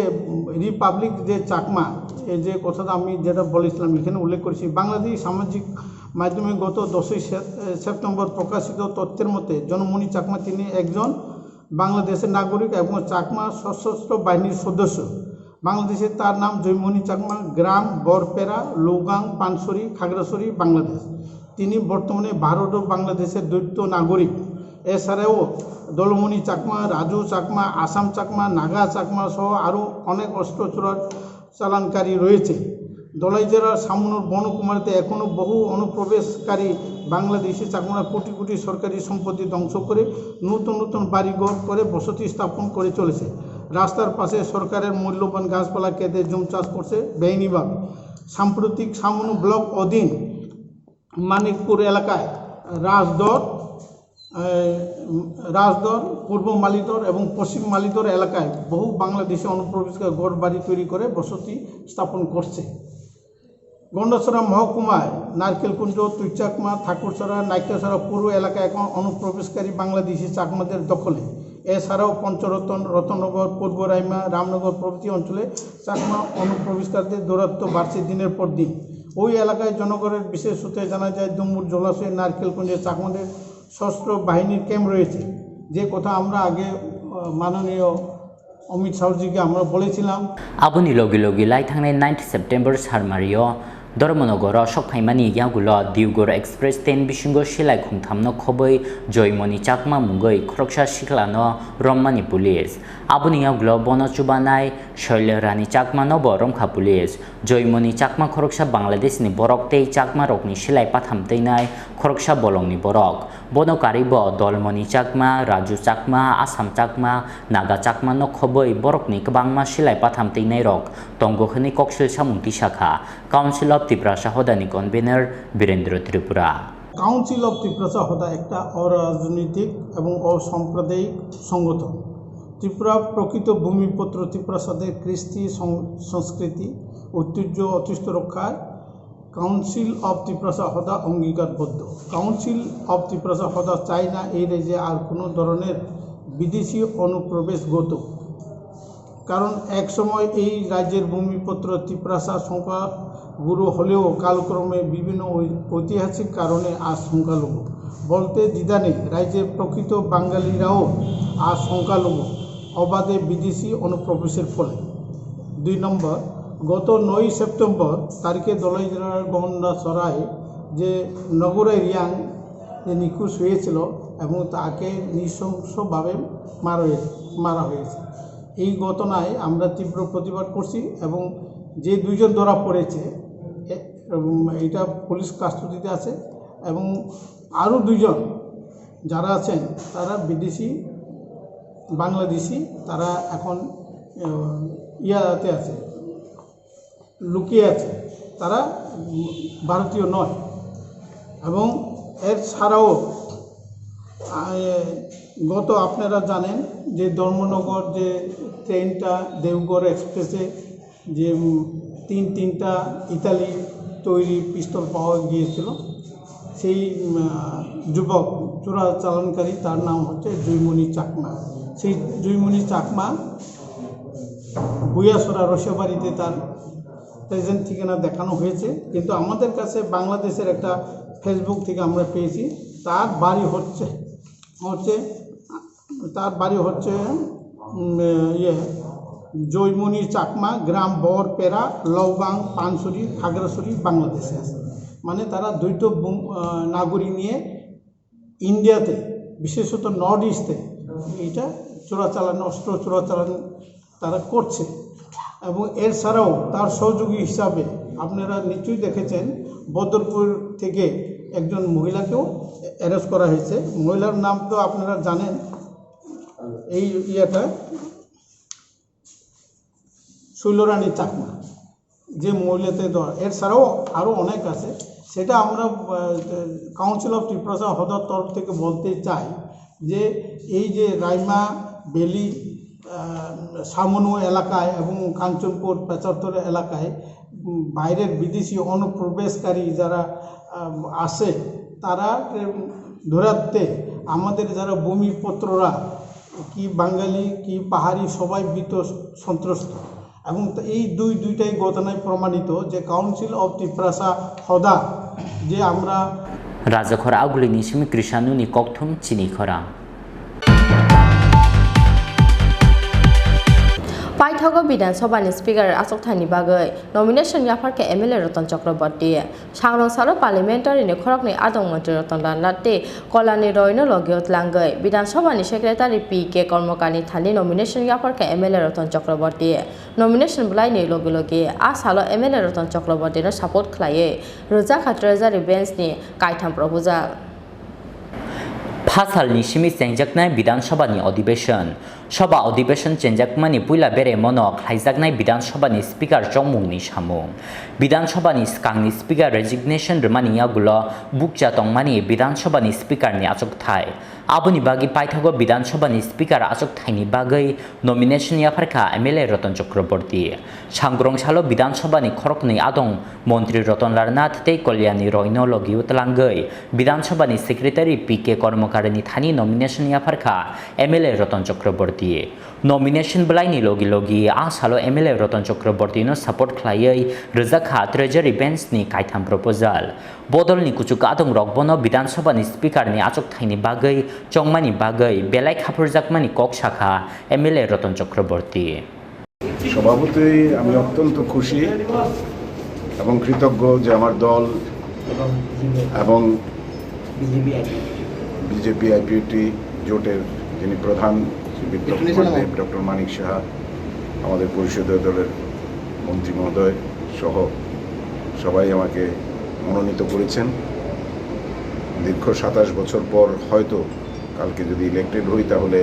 রিপাবলিক যে চাকমা, এই যে কথাটা আমি যেটা বলেছিলাম এখানে উল্লেখ করেছি, বাংলাদেশ সামাজিক মাধ্যমে গত 10ই সেপ্টেম্বর প্রকাশিত তথ্যের মতে জনমণি চাকমা তিনি একজন বাংলাদেশের নাগরিক এবং চাকমা সশস্ত্র বাহিনীর সদস্য। বাংলাদেশে তার নাম জয়মণি চাকমা, গ্রাম বরপেরা, লৌগাং, পানসরি, খাগড়াছড়ি, বাংলাদেশ। তিনি বর্তমানে ভারত ও বাংলাদেশের দ্বৈত নাগরিক। এছাড়াও দলমণি চাকমা, রাজু চাকমা, আসাম চাকমা, নাগা চাকমা সহ আরও অনেক অস্ত্র চালানকারী রয়েছে। দলাই জেলার সামনুর বনকুমারীতে এখনও বহু অনুপ্রবেশকারী বাংলাদেশি চাকমারা কোটি কোটি সরকারি সম্পত্তি ধ্বংস করে নতুন নতুন বাড়িঘর করে বসতি স্থাপন করে চলেছে। রাস্তার পাশে সরকারের মূল্যবান গাছপালা কেটে জুম চাষ করছে বেআইনিভাবে। সাম্প্রতিক সামনু ব্লক অধীন মানিকপুর এলাকায় রাজদর, পূর্ব মালিদর এবং পশ্চিম মালিদর এলাকায় বহু বাংলাদেশি অনুপ্রবেশকারী ঘর বাড়ি তৈরি করে বসতি স্থাপন করছে। গন্ডাছড়া মহকুমায় নারকেলকুঞ্জ, তুইচাকমা, ঠাকুরছড়া, নাইকাছড়া পুরো এলাকায় এখন অনুপ্রবেশকারী বাংলাদেশি চাকমাদের দখলে। এছাড়াও পঞ্চরতন, রতনগর, পূর্ব রাইমা, রামনগর প্রভৃতি অঞ্চলে চাকমা অনুপ্রবেশকারীদের দৌরাত্ম্য বাড়ছে দিনের পর দিন। ওই এলাকায় জনগণের বিশেষ সূত্রে জানা যায় ডুমুর জলাশয়ে নারকেলকুঞ্জে চাকমাদের সশস্ত্র বাহিনীর ক্যাম্প রয়েছে, যে কথা আমরা আগে মাননীয় অমিত শাহজিকে আমরা বলেছিলাম। আবনি লগে লগে লাই থাংনাय 9 সেপ্টেম্বর সারমারিও ধর্মনগর সকফাইমানি ইয়াগুলো ডিউগড় এক্সপ্রেস ট্রেন বিসঙ্গ সেলাই খুংথামনো খবৈ জয়মণি চাকমা মুঙ্গৈ খরকসা শিখলানো রমমানি পুলিশ। আবনি ইয়াগুলো বনচুবানাই শৈলরানী চাকমা নব রমখা পুলিশ। জয়মণি চাকমা খরকসা বাংলাদেশনি বরক তেই চাকমা রকনি সেলাই পাথামতেইনাই খরকসা বলংনি বরক। বনকারিব দলমণি চাকমা, রাজু চাকমা, আসাম চাকমা, নাগা চাকমা ন খবৈ বরকনি কবাংমা সেলাই পাথামতেইনাই রক তঙ্গখনি কক্সিলসা মুক্তি শাখা কাউন্সিল অফ ত্রিপুরা সহদানি convenor Birendra Tripura. Council of Tripura সহদা একটা অরাজনৈতিক এবং অসাম্প্রদায়িক সংগঠন। ত্রিপুরা প্রকৃত ভূমিপুত্র ত্রিপুরাসাদের কৃষ্টি সংস্কৃতি ঐতিহ্য অতিষ্ঠ রক্ষায় কাউন্সিল অফ ত্রিপুরা সহদা অঙ্গীকারবদ্ধ। কাউন্সিল অফ ত্রিপুরা সহদা চায় না এই রাজ্যে আর কোনো ধরনের বিদেশি অনুপ্রবেশ ঘটে, কারণ একসময় এই রাজ্যের ভূমিপুত্র ত্রিপুরাসা সংখ্যাগুরু হলেও কালক্রমে বিভিন্ন ঐতিহাসিক কারণে আজ সংখ্যালঘু। বলতে দ্বিধা নেই, রাজ্যের প্রকৃত বাঙালিরাও আজ সংখ্যালঘু অবাধে বিদেশি অনুপ্রবেশের ফলে। 2 নম্বর, গত 9 সেপ্টেম্বর তারিখে দলাই জেলার গন্ডাছড়ায় যে নগরে রিয়াং যে নিখোঁজ হয়েছিল এবং তাকে নৃশংসভাবে মারা হয়েছে, এই ঘটনায় আমরা তীব্র প্রতিবাদ করছি এবং যে দুইজন ধরা পড়েছে এটা পুলিশ কাস্টডিতে আছে এবং আরও দুইজন যারা আছেন তারা বিদেশি বাংলাদেশি, তারা এখন ইয়াতে আছে, লুকিয়ে আছে, তারা ভারতীয় নয়। এবং এর ছাড়াও গত আপনারা জানেন যে ধর্মনগর যে ট্রেনটা দেওঘর এক্সপ্রেসে যে তিনটা ইতালি তৈরি পিস্তল পাওয়া গিয়েছিল, সেই যুবক চোরাচালানকারী তার নাম হচ্ছে জয়মণি চাকমা। সেই জয়মণি চাকমা বুয়াসরা রসিয়াবাড়িতে তার প্রেজেন্ট ঠিকানা দেখানো হয়েছে, কিন্তু আমাদের কাছে বাংলাদেশের একটা ফেসবুক থেকে আমরা পেয়েছি তার বাড়ি হচ্ছে জয়মণি চাকমা, গ্রাম বরপেরা, লৌগাং, পানসুরি, খাগড়াছড়ি, বাংলাদেশে আছে। মানে তারা দ্বৈত নাগরিক নিয়ে ইন্ডিয়াতে, বিশেষত নর্থ ইস্টে এইটা অস্ত্র চোরাচালান তারা করছে। এবং এর ছাড়াও তার সহযোগী হিসাবে আপনারা নিশ্চয়ই দেখেছেন বদরপুর থেকে একজন মহিলাকেও অ্যারেস্ট করা হয়েছে। মহিলার নাম তো আপনারা জানেন, এই শৈলরানী চাকমা, যে মহিলাতে ধর। এর ছাড়াও আরও অনেক আছে, সেটা আমরা কাউন্সিল অফ ত্রিপুরা হদর তরফ থেকে বলতে চাই যে এই যে রাইমা বেলি সামনু এলাকায় এবং কাঞ্চনপুর পেচারতর এলাকায় বাইরের বিদেশি অনুপ্রবেশকারী যারা আসে, তারা ধরাতে আমাদের যারা ভূমিপত্ররা কি বাঙালি কি পাহাড়ি সবাই ভীত সন্ত্রস্ত। এবং এই দুইটাই ঘটনায় প্রমাণিত যে কাউন্সিল অফ ত্রিপুরা হদা যে আমরা রাজাখর আগুলিনি সিমি কৃষানুনি ককথুম চিনি খরাং পাইথগ বিধানসভাनि স্পিकार आचकथानि बागै नमिनेशन याफारके एमएलए रतन चक्रवर्ती सांग्रं सालो पार्लियामेंटारिनि खरकनि आदं मंत्री रतन लालनाथि कलानि रयनो लगियत लांगै विधानसभानि सेक्रेटारि पीके कर्मकारनि थानि नमिनेशन याफारके एमएलए रतन चक्रवर्ती नमिनेशन बुलायनि लगे लगे आ सालो एमएलए रतन चक्रवर्तीनो सापर्ट खालायै रोजा खाट्राजारि बेन्चनि कायथाम प्रपोजाल फासालनि सिमी चेंजाकनाय विधानसभानि अधिवेशन सभा अधिवेशन चेंजाकमानि पुइला बेरे मनो खाइजाकनाय विधानसभानि स्पीकार चंमुंनि सामुं विधानसभानि स्कांनि स्पीकार रेजिगनेशन रमानि यागुलो बुकजा तंगमानि विधानसभानि स्पीकारनि आचकथाय आबुनि बागै पाइथागो विधानसभानि स्पीकार आचकथायनि बागै नमिनेशन याफारखा एमएलए रतन चक्रवर्ती सांग्रं सालो विधानसभानि खरकनि आदं मंत्री रतन लालनाथ तै कल्याणी रयनो लगियत लांगै विधानसभानि सेक्रेटारि पीके कर्मकारनि थानि नमिनेशन याफारखा एमएलए रतन चक्रवर्ती नमिनेशन बलायनि लगी लगी आ सालो एमएलए रतन चक्रवर्तीनो सपोर्ट खालायै रोजाखा ट्रेजारि बेन्चनि कायथाम प्रपोजाल बदलनि कुचुक आदं रकबनो विधानसभानि स्पीकारनि आचकथायनि बागै चंमानि बागै बेलाय खाफुरजाकमानि कक शाखा एमएलए रतन चक्रवर्ती স্বভাবতই আমি অত্যন্ত খুশি এবং কৃতজ্ঞ যে আমার দল এবং বিজেপি আইপিটি জোটের যিনি প্রধান ডক্টর মানিক সাহা, আমাদের পরিষদীয় দলের মন্ত্রী মহোদয় সহ সবাই আমাকে মনোনীত করেছেন। দীর্ঘ 27 বছর পর হয়তো কালকে যদি ইলেক্টেড হই তাহলে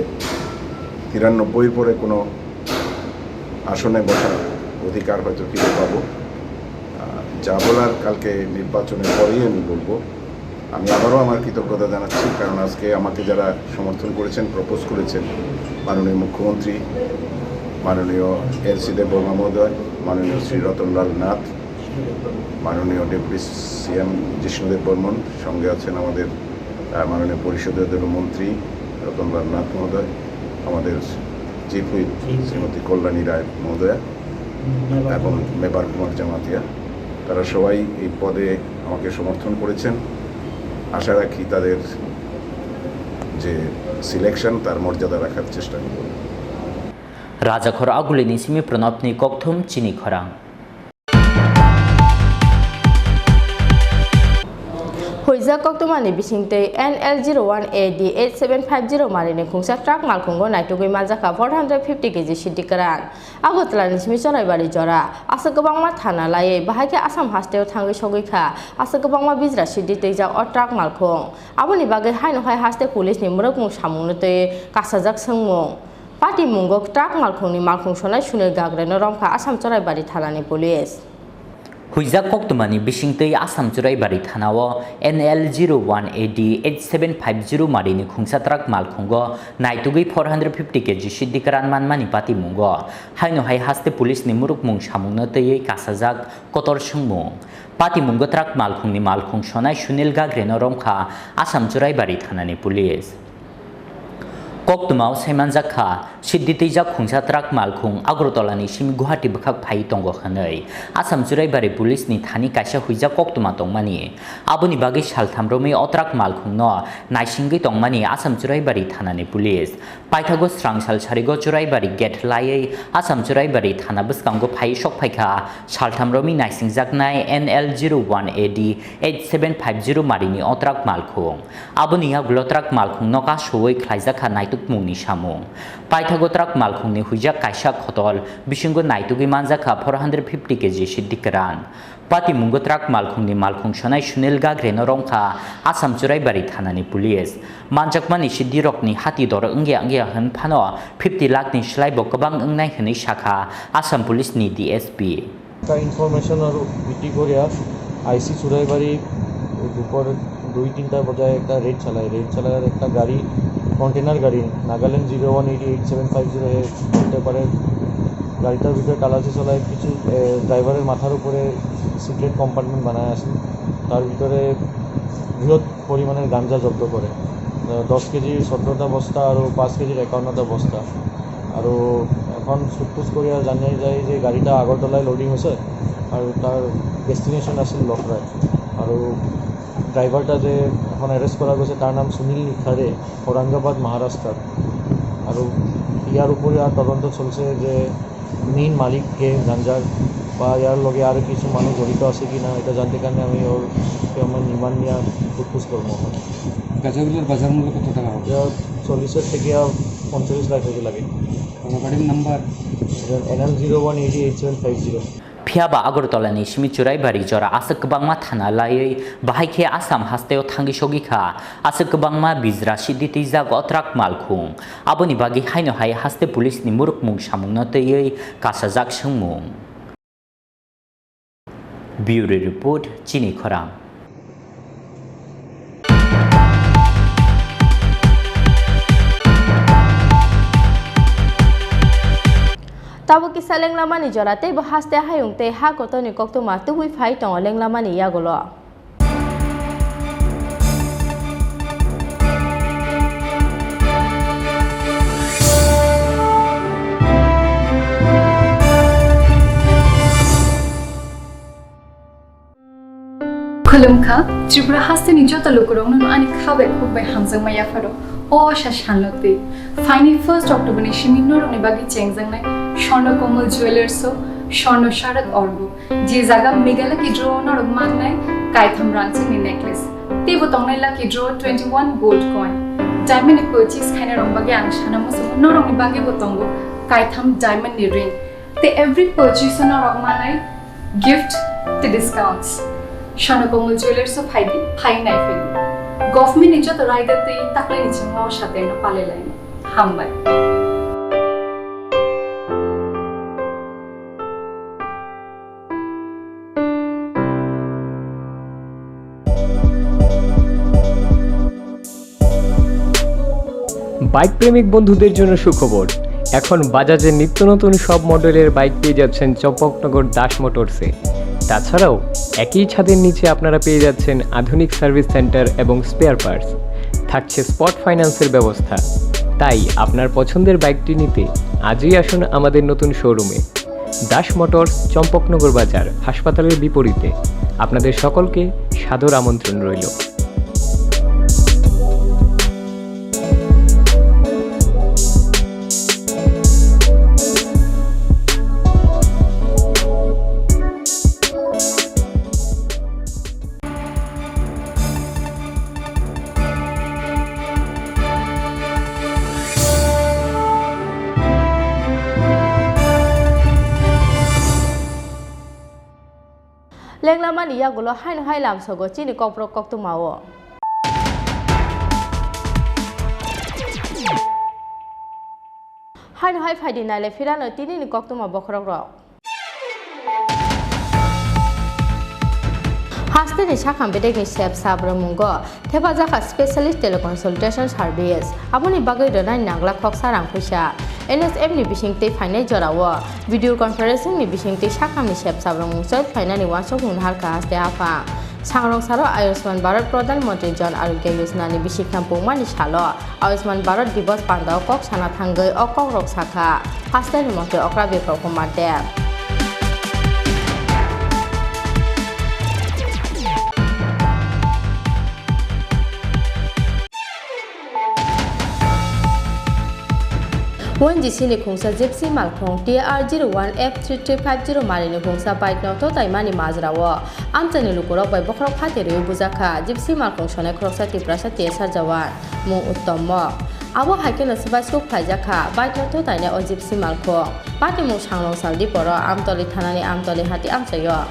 93 পরে কোনো আসনে বসার অধিকার হয়তো ফিরে পাবো। যা বলার কালকে নির্বাচনের পরেই আমি বলবো। আমি আবারও আমার কৃতজ্ঞতা জানাচ্ছি, কারণ আজকে আমাকে যারা সমর্থন করেছেন, প্রপোজ করেছেন, মাননীয় মুখ্যমন্ত্রী, মাননীয় এলসি দেব বর্মা মহোদয়, মাননীয় শ্রী রতনলাল নাথ, মাননীয় ডেপুটি সিএম জিষ্ণুদেব বর্মন, সঙ্গে আছেন আমাদের মাননীয় পরিষদীয় দল মন্ত্রী রতনলাল নাথ মহোদয়, আমাদের চিফ হুইপ শ্রীমতী কল্যাণী রায় মহোদয়া এবং মেবার কুমার জামাতিয়া, তারা সবাই এই পদে আমাকে সমর্থন করেছেন। আশা রাখি তাদের যে সিলেকশন তার মর্যাদা রাখার চেষ্টা করব। राजाखर आगुलिनि सिमी प्रणबनि ककथुम चिनी खरां হুইজা কক্তমানি বিসিংতে NL01AD 8750 মারিনি খুংসা ট্রাক মালখুঙ্গো নাইটুগুই মালজাখা 450 কেজি সিদ্দিকারান আগরতলানি সিমি চরাইবাড়ি জরা আसा गोबांमा थाना लायै बाहायके आसाम हास्टेयाव थांगै सगैखा आसा गोबांमा बिजरा सिद्धि तैजाक अ ट्राक मालखुं आबोनि बागै हायनहाय हास्टे पुलिसनि मुरगमुं सामुंनो तै कासाजाक सोंमुं पार्टी मुंगो ट्राक मालखुंनि मालखुं सनाय सुनो गाग्रेनो रंखा आसाम चराइबारि थानानि पुलिस हुइजा कक्तमानी बिसिंतै आसाम चुराइबारि थानाव NL01AD 8750 मारिनि खुंसा ट्राक मालखुंगो नाइटुगै 450 केजि सिद्दिकारान मानमानि पाति मुंगो हायनो हाय हास्ते पुलिसनि मुरुकमुं सामुंनो तैयै कासाजाक कतर सोंमुं पाति मुंगो ट्राक मालखुंनि मालखुं सनाय सुनिल गाग्रेनो रंखा आसाम चुराइबारि थानानि पुलिस कक्तुमाव सैमानजाखा सिद्दितैजा खुंसा ट्राक मालखुं आगरतलानि सिमी गुवाहाटी बखाक फाइ तंगो खनै आसाम चुराइबारि पुलिसनि थानि काइसा हुइजा कक्तुमा तंमानि आबुनि बागै सालथामरोमै अ ट्राक मालखुंनो नायसिंगै तंमानि आसाम चुराइबारि थानानि पुलिस पाइथागो स्रांसाल सारिगो चुराइबारि गेट लायै आसाम चुराइबारि थाना बसकांगो फाइ सकफाइखा सालथामरोमै नायसिंजाकनाय NL01AD 8750 मारिनि अ ट्राक मालखुं आबुनि आगुलो ट्राक मालखुंनो कासोयै ख्लाइजाखा नायतु मुंनि सामुं पाइथागो ट्राक मालखुंनि हुइजा काइसा खतल बिसिंगो नाइटुगै मानजाखा 450 केजि सिद्दिकारान पाति मुंगो ट्राक मालखुंनि मालखुं सनाय सुनिल गाग्रेनो रंखा आसाम चुराइबारि थानानि पुलिस मानजाकमानि सिद्धि रकनि हाति दर अंगिया होन फानो 50 लाखनि स्लाइबो गोबां अंनाय होनै शाखा आसाम पुलिसनि DSP का इनफरमेशन और ভিত্তি করিয়া आईसी चुराइबारि দুপুর 2-3টা বাজায় একটা রেড চালায় একটা গাড়ি কন্টেনার গাড়ি নাগাল্যান্ড 0188-8750 করতে পারে গাড়িটার ভিতরে টালাচি চলায় কিছু ড্রাইভারের মাথার উপরে সিক্রেট কম্পার্টমেন্ট বানায় আছে তার ভিতরে বৃহৎ পরিমাণের গাঞ্জা জব্দ করে 10 কেজি 17টা বস্তা আর 5 কেজির 51টা বস্তা আর এখন সুটপুস করিয়া জানা যায় যে গাড়িটা আগরতলায় লোডিং হয়েছে আর তার ডেস্টিনেশন আছিল লখরায় আর ড্রাইভারটা যে এখন অ্যারেস্ট করা গেছে তার নাম সুনীল খারে ঔরঙ্গাবাদ মহারাষ্ট্র আর ইয়ার উপরে আর তদন্ত চলছে যে মেইন মালিক কে গাঞ্জার বা ইয়ার লগে আর কিছু মানুষ জড়িত আছে কি না এটা জানতে কারণে আমি আমার নির্মাণ নিয়ে ফুটফুস করবো গাঁজাগুলোর বাজার মূল্য কত টাকা হবে 40 থেকে 45 লাখ হতে লাগে গাড়ির নাম্বার NL01AD8750 फियाबा आगरतलानि सिमी चुराइबारि जरा आसा गोबांमा थाना लायै बाहायखे आसाम हास्टेयाव थांगै सगैखा आसा गोबांमा बिजरा सिद्दितैजाक अ ट्राक मालखुं आबोनि बागै हायनो हाय हास्टे पुलिसनि मुरुकमुं सामुंनो तैयै कासाजाक सोंमुं ब्यूरो रिपोर्ट चिनी खरां ताबो किसा लेंलामानि जराते बो हास्ते हायुंते हा गतनि कक्तमा तुबुइ फाइ दङ लेंलामानि यागोल खुलुमखा त्रिपुरा हास्तेनि जत लोकरंनो आनि खाबे खुबबाय हामजोंमा याफारो अ शाशानलते फाइनि 1 अक्टोबरनि सिमिनो रंनि बागि चेंजंनाय स्वर्णकमल ज्वेलर्स स्वर्ण शारद अर्गो जे जागा मेगाला की ड्र नरग मांगनाय कायथम रांचनि नेकलेस तेबो तंगनाय लाकी ड्र 21 गोल्ड कॉइन डायमंड परचेज खाने रंग बागि आं सानामो नरगनि बागि बतंगो कायथम डायमंड रिंग ते एवरी परचेज नरग मांगनाय गिफ्ट ते डिस्काउंट्स স্বর্ণকমল জুয়েলার্স ফাইদি ফাই নাই ফেলি গভর্নমেন্ট ইজ্জত রাইদাতে তাকলে নিচে মাও সাথে না পালে লাইন হামবাই বাইক প্রেমিক বন্ধুদের জন্য সুখবর এখন বাজাজের নিত্য নতুন সব মডেলের বাইক পেয়ে যাচ্ছেন চম্পকনগর দাস মোটরসে তাছাড়াও একই ছাদের নিচে আপনারা পেয়ে যাচ্ছেন আধুনিক সার্ভিস সেন্টার এবং স্পেয়ার পার্টস থাকছে স্পট ফাইন্যান্সের ব্যবস্থা তাই আপনার পছন্দের বাইকটি নিতে আজই আসুন আমাদের নতুন শোরুমে দাস মোটরস চম্পকনগর বাজার হাসপাতালের বিপরীতে আপনাদের সকলকে সাদর আমন্ত্রণ রইল Lenglamani yagulo hain hailam sogo chini koprok kok tumawo. Hain hai faidi nale firano tini ni kok tuma bokrok rok. Haste ni sakam bedek ni chef sabro mungo theba jaka specialist teleconsultation service aboni bagai donai nangla khok sarang phaisa NSM ni bisingte fainai jorawo video conferencing ni bisingte sakam ni chef sabro mungsoi fainani wasok munhar ka haste afa sangrong saro Ayushman Bharat Pradhan Mantri Jan Arogya Yojana ni bisikham pungmani salo Ayushman Bharat Divas pandao kok sana thangai okok rok sakha haste ni mate okra bepro komate Wenji sini khungsa gypsy malkhong TR01F3350 marini khungsa bike no to taimani majrawo amchani lukurok bai bokrok phateri bujaka gypsy malkhong sonai kroksa tiprasa tesar jawan mu uttommo abo haikeno sibai suk phaijaka bike no to taine o gypsy malkhong pati mu sangrong saldi poro amtoli thanani amtoli hati amchayo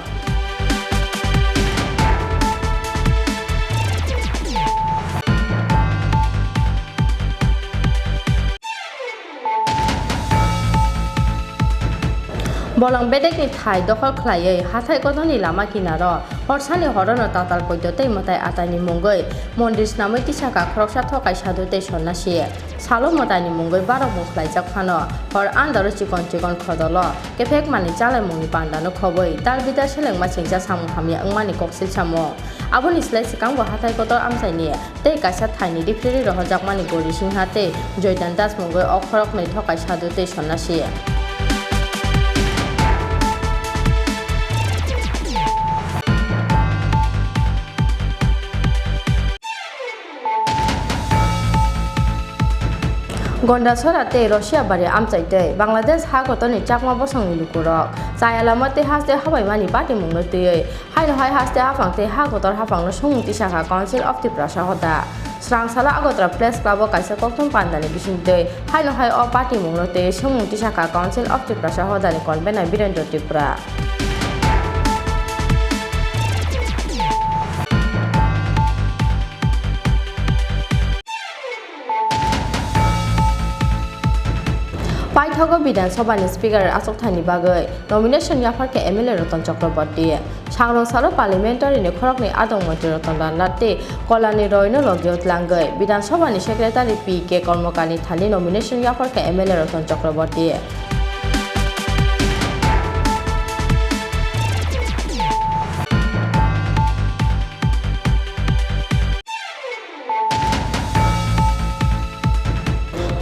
Bolang bedek ni thai dokhol khlaiye hathai kodoni lama kinaro horsani horono tatal poidotei motai atani mungoi mondir namoi tisaka khoroksa thokai sadute sonnasi salo motani mungoi barok mukhlai jakphano hor andaro chikon chikon khodolo kefek mani chalai mungni pandano khoboi tal bida selengma singja samu hamya angmani koksil samo aboni slai sikangbo hathai kodor amsaini tei kaisa thaini difreri rohjakmani gori singhate joydan das mungoi okhorok nei thokai sadute sonnasi Gonda sorate Russia bari amchaite Bangladesh ha gotoni chakma bosongni lukurok chayalamate haste habai mani pati mungno tei haino hai haste hafangte ha gotor hafangno sungti saka Council of Tripura hoda srangsala agotra press club kaisa kokthom pandani bisingte haino hai o pati mungno tei sungti saka Council of Tripura hoda ni convener Birendra Tripura Paithogo Bidan Sabhani Speaker Asok Thani bagai nomination yafar ke MLA Ratan Chakraborty Sangrong Salo Parliamentary ni khorok ni adong mantri Ratan Latte Kolani Roino Logyot Langai Bidan Sabhani Secretary PK Kormokani Thani nomination yafar ke MLA Ratan Chakraborty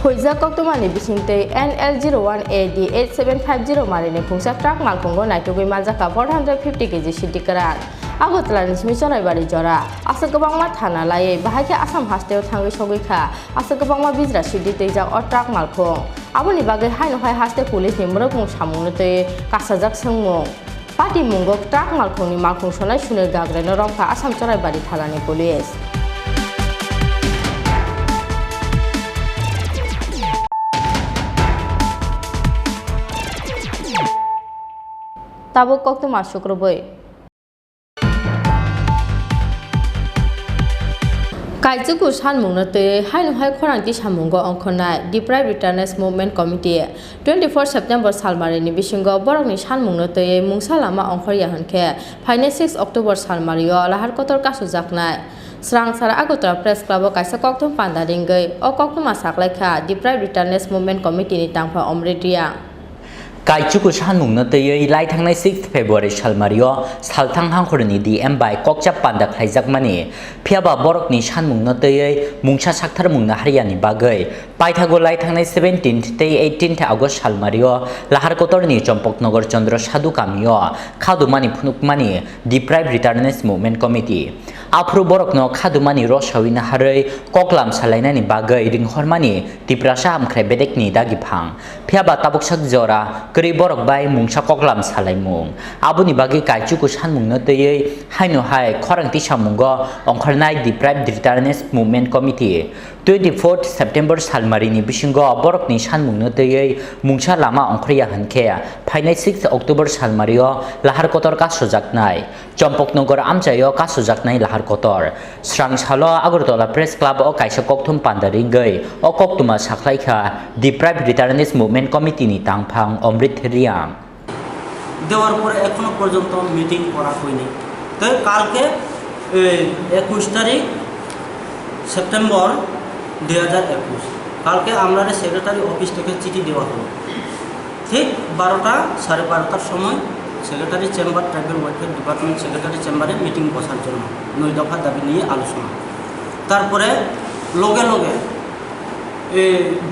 Hoiza koktumani bisingte NL01AD8750 marini khungsa truck malkhongo naitugui maljaka 450 kg sidikaran Agotla ni simichonai bari jora asakobangma thana laye bahake Assam hasteo thangui sogikha asakobangma bijra sidi teijak o truck malkhong aboni bagai haino hai haste police ni murokung samungno te kasajak sengmung pati mungo truck malkhongni malkhong sonai sunai gagreno rongkha Assam chorai bari thalani police Tabuk kok tu masuk rubai. Kaiju san mungno te hainu hai khorang ti samungo ongkhonai Deprived Returners Movement Committee 24 September salmari ni bisingo borok ni san mungno te mungsalama ongkhorya hankhe phaine 6 October salmario lahar kotor kasu jaknai Srangsara Agotra Press Club kaisa kokthom panda ringai o kokthoma saklaikha Deprived Returners Movement Committee ni tangpha omridia Kaichuku sanmung na tayay lai thangnai 6 February salmario salthang hangkhorni DM by kokchap panda khlaijak mani phiaba borok ni sanmung na tayay mungsa sakthar mungna haryani bagai paithago lai thangnai 17th tei 18th August salmario lahar kotorni Champaknagar Chandra Sadhu kamio khadumani phunukmani Deprived Returners Movement Committee Afro borokno khadumani rosawina harai koklam salainani bagai ringhormani tiprasa amkhre bedekni dagiphang phiaba tabuksak jora kri borok bai mungsa koklam salaimung abuni bagi kaichuku sanmung na tei haino hai khorang ti samungo ongkharnai Deprived Returners Movement Committee 24 September salmarini bisingo borokni sanmungno tei mungsa lama ongkhriya hankhe phainai 6 October salmario lahar kotor kasojaknai Chompoknogor amchayo kasojaknai lahar kotor srangsalo Agartala Press Club o kaisa kokthum pandaringei o koktuma saklaikha Deprived Returners Movement Committee ni tangphang Omrit Riam দেওয়ার পরে এখনো পর্যন্ত meeting করা হয়নি। তো কালকে 21 তারিখ September 2021 কালকে আমরা সেক্রেটারি অফিস থেকে চিঠি দেওয়া হলো। ঠিক 12টা সাড়ে 12টার সময় secretary chamber tribal welfare department secretary চেম্বারে মিটিং বসার জন্য 9 দফা দাবি নিয়ে আলোচনা। তারপরে লগে লগে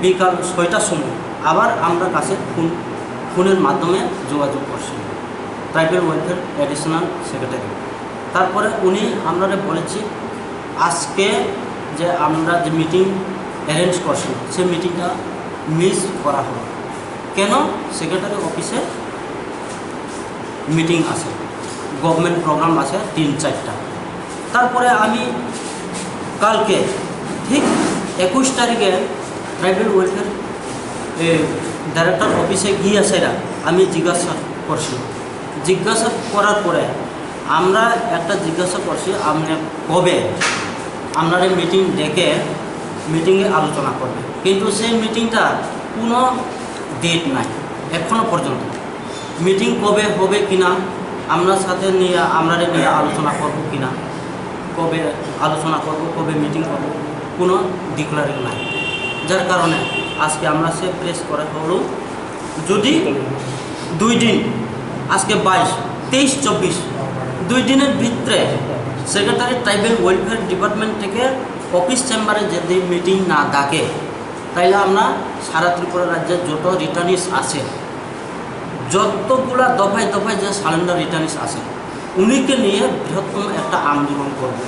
বিকাল 6টার সময় আবার আমরা কাছে ফোনের মাধ্যমে যোগাযোগ করছি ট্রাইবাল ওয়েলফেয়ার অ্যাডিশনাল সেক্রেটারি। তারপরে উনি আমরা বলেছি আজকে যে আমরা যে মিটিং অ্যারেঞ্জ করছি সেই মিটিংটা মিস করা হলো কেন সেক্রেটারি অফিসে মিটিং আছে গভর্নমেন্ট প্রোগ্রাম আছে 3-4টা। তারপরে আমি কালকে ঠিক 21 তারিখে ট্রাইবাল ওয়েলফেয়ার ডাইরেক্টর অফিসে গিয়ে সেরা আমি জিজ্ঞাসা করছি। জিজ্ঞাসা করার পরে আমরা একটা জিজ্ঞাসা করছি আমরা কবে আমরা মিটিং ডেকে মিটিংয়ে আলোচনা করবে, কিন্তু সেই মিটিংটা কোনো ডেট নাই এখনো পর্যন্ত। মিটিং কবে হবে কিনা আমরা সাথে নিয়ে আলোচনা করব কিনা, কবে আলোচনা করব কবে মিটিং করব কোনো ডিক্লারিং নাই। যার কারণে আজকে আমরা সে প্রেস করা হলো যদি 2 দিন আজকে 22, 23, 24 2 দিনের ভিতরে সেক্রেটারি ট্রাইবাল ওয়েলফেয়ার ডিপার্টমেন্ট থেকে অফিস চেম্বারে যদি মিটিং না ডাকে তাইলে আমরা সারা ত্রিপুরা রাজ্যের যত রিটার্নিস আছে যতগুলা দফায় দফায় যে সারেন্ডার রিটার্নিস আছে উনিকে নিয়ে বৃহত্তম একটা আন্দোলন করব।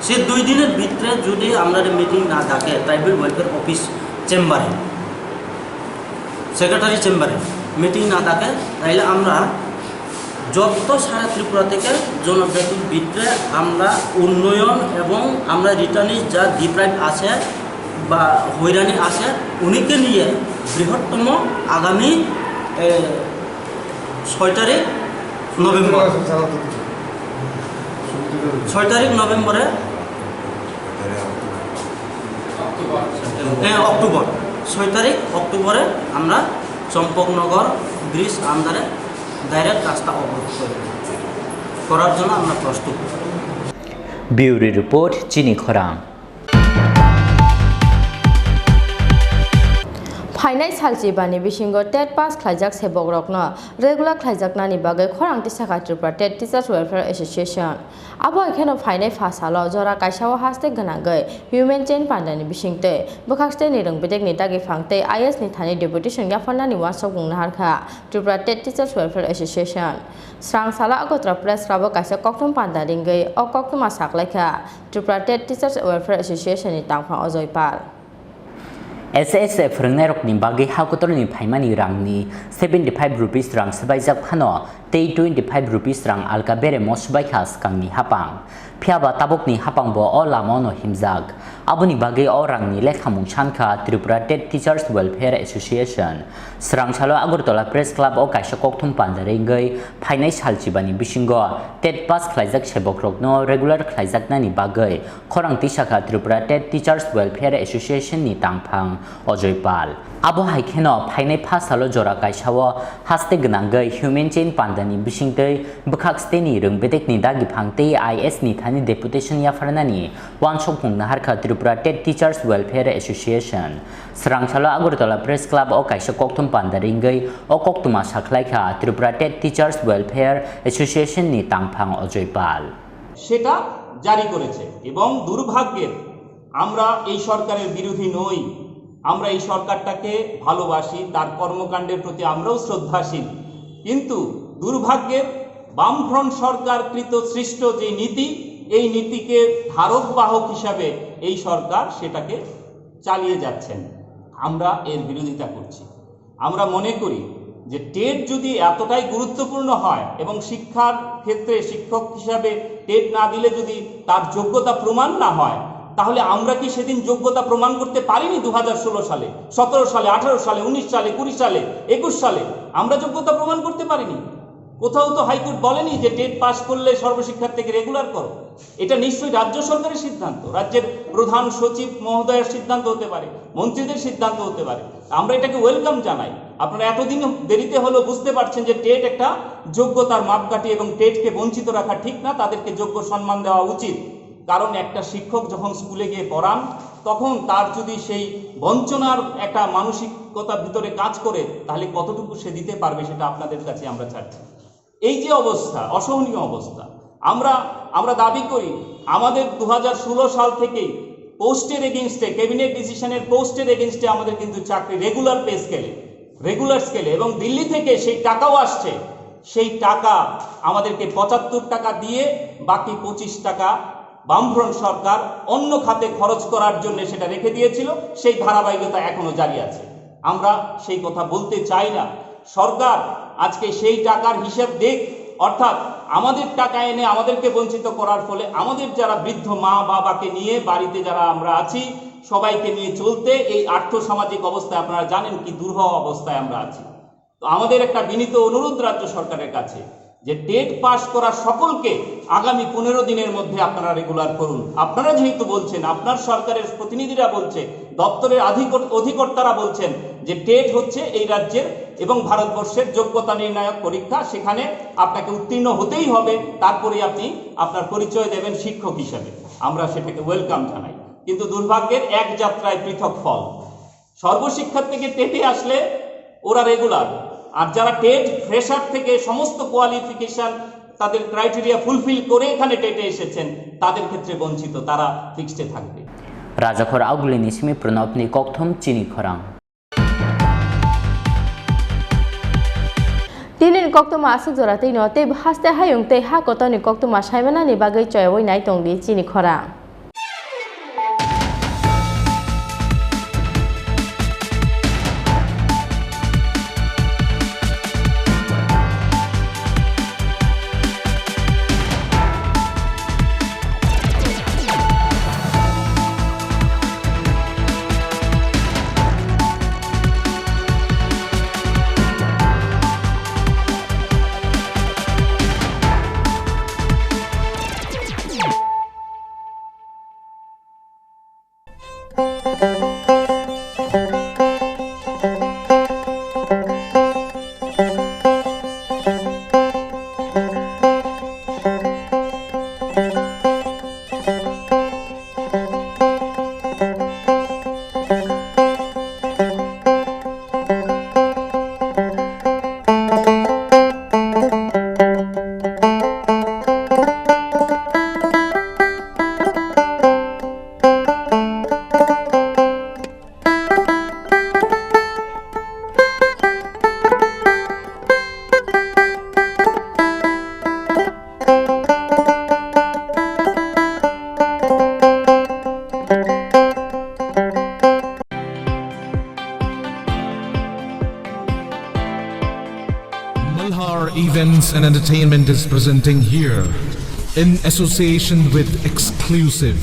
সে 2 দিনের ভিতরে যদি আমরা মিটিং না ডাকে ট্রাইবাল ওয়েলফেয়ার অফিস চেম্বারে সেক্রেটারি চেম্বারে মিটিং না ডাকে তাইলে আমরা যত সারা ত্রিপুরা থেকে জনজাতির ভিতরে আমরা উন্নয়ন এবং আমরা রিটার্নিস যা ডিপ্রাইভ আছে বা হয়রানি আছে উনিকে নিয়ে বৃহত্তম আগামী 6 তারিখ নভেম্বর 6 তারিখ নভেম্বরে অক্টোবর 6 তারিখ অক্টোবরে আমরা চম্পকনগর ব্রিজ আন্ডারে ডাইরেক্ট রাস্তা অবরোধ করার জন্য আমরা প্রস্তুত। ব্যুরো রিপোর্ট চিনি খরাং। फाइनाय सालजिबानि बिसिंगो टेट पास खाइजाक सेबकरकनो रेगुलार खाइजाकनानि बागै खरां तिसाखा Tripura TET teachers welfare association आबो एखेनो फाइनाय फासालो जरा काइसाव हास्ते गोनांगै हिउमेन चेन पान्डानि बिसिंतै बोखाक्सते निरं बेदेकनि दागि फांतै आईएस नि थानि डेपुटेशन याफानानि वासक बुंनो हारखा Tripura TET teachers welfare association स्रांसाला अगोत्रा प्रेस क्लाबो काइसा कक्टम पान्डारिंगै अ कक्टमा साखलायखा Tripura TET teachers welfare association नि तांफा अजय पाल SSF फोरोंनाय रकनि बागै हाकुतरनि फाइमानि रांनि 75 रुपिस रां सबायजाक फानो तै 25 रुपिस रां आलका बेरे मसबायखा स्कांनि हापां फियाबा ताबकनि हापांबो अ लामानो हिमजाक आबुनि बागै अ रांनि लेखामुं सानखा Tripura TET teachers welfare association स्रांसालो आगरतला प्रेस क्लाब अ काइसा कक्थुम पान्दारेंगै फाइनाय सालचिबानि बिसिंगो टेट पास खालायजाक सेबकरकनो रेगुलार खालायजाकनानि बागै खरां तिसाखा Tripura TET teachers welfare association नि तांफां अजय पाल आबो हाइखेनो फाइनाय फासालो जरा काइसावो हास्ते गोनांगै हिउमेन चेन पान्दानि बिसिंतै बोखाक्सतेनि रोंबेदेकनि दागि फांतै आईएस नि थानि डेपुटेशन याफारनानि वानसक बुंनो हारखा Tripura TET teachers welfare association स्रांसालो आगरतला प्रेस क्लाब अ काइसा कक्टुम पान्दारिंगै अ कक्टुमा साखलायखा Tripura TET teachers welfare association नि तांफां अजय पाल সেটা জারি করেছে এবং দুর্ভাগ্যের আমরা এই সরকারের বিরোধী নই, আমরা এই সরকারটাকে ভালোবাসি, তার কর্মকাণ্ডের প্রতি আমরাও শ্রদ্ধাশীল, কিন্তু দুর্ভাগ্যের বামফ্রন্ট সরকার কৃত সৃষ্ট যে নীতি এই নীতিকে ধারক বাহক হিসাবে এই সরকার সেটাকে চালিয়ে যাচ্ছেন। আমরা এর বিরোধিতা করছি। আমরা মনে করি যে টেট যদি এতটাই গুরুত্বপূর্ণ হয় এবং শিক্ষার ক্ষেত্রে শিক্ষক হিসাবে টেট না দিলে যদি তার যোগ্যতা প্রমাণ না হয় তাহলে আমরা কি সেদিন যোগ্যতা প্রমাণ করতে পারিনি? 2016 সালে, 17 সালে, 18 সালে, 19 সালে, 20 সালে, 21 সালে আমরা যোগ্যতা প্রমাণ করতে পারিনি? কোথাও তো হাইকোর্ট বলেনি যে টেট পাস করলে সর্বশিক্ষার্থীকে রেগুলার করো। এটা নিশ্চয়ই রাজ্য সরকারের সিদ্ধান্ত, রাজ্যের প্রধান সচিব মহোদয়ের সিদ্ধান্ত হতে পারে, মন্ত্রীদের সিদ্ধান্ত হতে পারে। আমরা এটাকে ওয়েলকাম জানাই। আপনারা এতদিন দেরিতে হলেও বুঝতে পারছেন যে টেট একটা যোগ্যতার মাপকাঠি এবং টেটকে বঞ্চিত রাখা ঠিক না, তাদেরকে যোগ্য সম্মান দেওয়া উচিত। কারণ একটা শিক্ষক যখন স্কুলে গিয়ে পড়ান তখন তার যদি সেই বঞ্চনার একটা মানসিকতার ভিতরে কাজ করে তাহলে কতটুকু সে দিতে পারবে সেটা আপনাদের কাছে আমরা ছাড়ছি। এই যে অবস্থা, অসহনীয় অবস্থা, আমরা দাবি করি আমাদের 2016 সাল থেকেই পোস্টের এগেনস্টে, ক্যাবিনেট ডিসিশনের পোস্টের এগেনস্টে আমাদের কিন্তু চাকরি রেগুলার পে স্কেলে, রেগুলার স্কেলে, এবং দিল্লি থেকে সেই টাকাও আসছে। সেই টাকা আমাদেরকে 75 টাকা দিয়ে বাকি 25 টাকা বামফ্রন্ট সরকার অন্য খাতে খরচ করার জন্য সেটা রেখে দিয়েছিল। সেই ধারাবাহিকতা এখনো জারি আছে। আমরা সেই কথা বলতে চাই না। সরকার আজকে সেই টাকার হিসেব দেখ, অর্থাৎ আমাদের টাকা এনে আমাদেরকে বঞ্চিত করার ফলে আমাদের যারা বৃদ্ধ মা বাবাকে নিয়ে বাড়িতে যারা আমরা আছি সবাইকে নিয়ে চলতে এই আর্থসামাজিক অবস্থায় আপনারা জানেন কি দুর্ভর অবস্থায় আমরা আছি। তো আমাদের একটা বিনীত অনুরোধ রাজ্য সরকারের কাছে যে টেট পাস করা সকলকে আগামী 15 দিনের মধ্যে আপনারা রেগুলার করুন। আপনারা যেহেতু বলছেন, আপনার সরকারের প্রতিনিধিরা বলছে, দপ্তরের অধিকর্তারা বলছেন যে টেট হচ্ছে এই রাজ্যের এবং ভারতবর্ষের যোগ্যতা নির্ণায়ক পরীক্ষা, সেখানে আপনাকে উত্তীর্ণ হতেই হবে, তারপরে আপনি আপনার পরিচয় দেবেন শিক্ষক হিসেবে। আমরা সেটাকে ওয়েলকাম জানাই। কিন্তু দুর্ভাগ্যের এক যাত্রায় পৃথক ফল। সর্বশিক্ষার্থীকে টেটে আসলে ওরা রেগুলার, আর যারা টেট ফ্রেশার থেকে সমস্ত কোয়ালিফিকেশন তাদের ক্রাইটেরিয়া ফুলফিল করে এখানে টেটে এসেছেন তাদের ক্ষেত্রে বঞ্চিত, তারা ফিক্সডে থাকবে। Rajakhor Augulini Simi Pranopni Kokthom Chini Khorang. Dinin koktoma asuk zoratei no te haste hayung te ha kotoni koktoma saimana ni bagai choyoi nai tongdi Chini Khorang. Events and Entertainment is presenting here in association with Exclusive.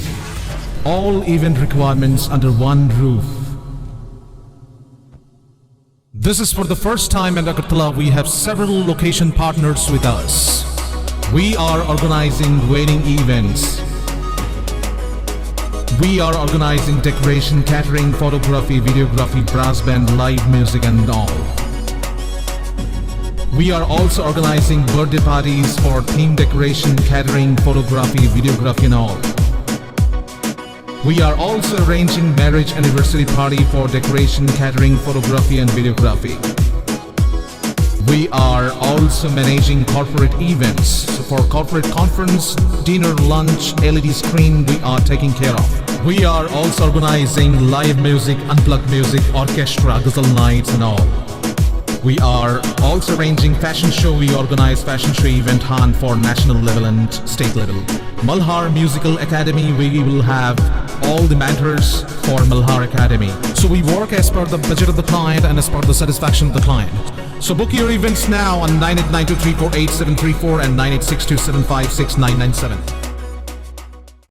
All event requirements under one roof. This is for the first time in Agartala we have several location partners with us. We are organizing wedding events. We are organizing decoration, catering, photography, videography, brass band, live music and all. We are also organizing birthday parties for theme decoration, catering, photography, videography and all. We are also arranging marriage anniversary party for decoration, catering, photography and videography. We are also managing corporate events. So for corporate conference, dinner, lunch, LED screen we are taking care of. We are also organizing live music, unplugged music, orchestra, ghazal nights and all. We are also arranging fashion show. We organize fashion show event hunt for national level and state level. Malhar Musical Academy, we will have all the mentors for Malhar Academy. So we work as per the budget of the client and as per the satisfaction of the client. So book your events now on 9892348734 and 9862756997.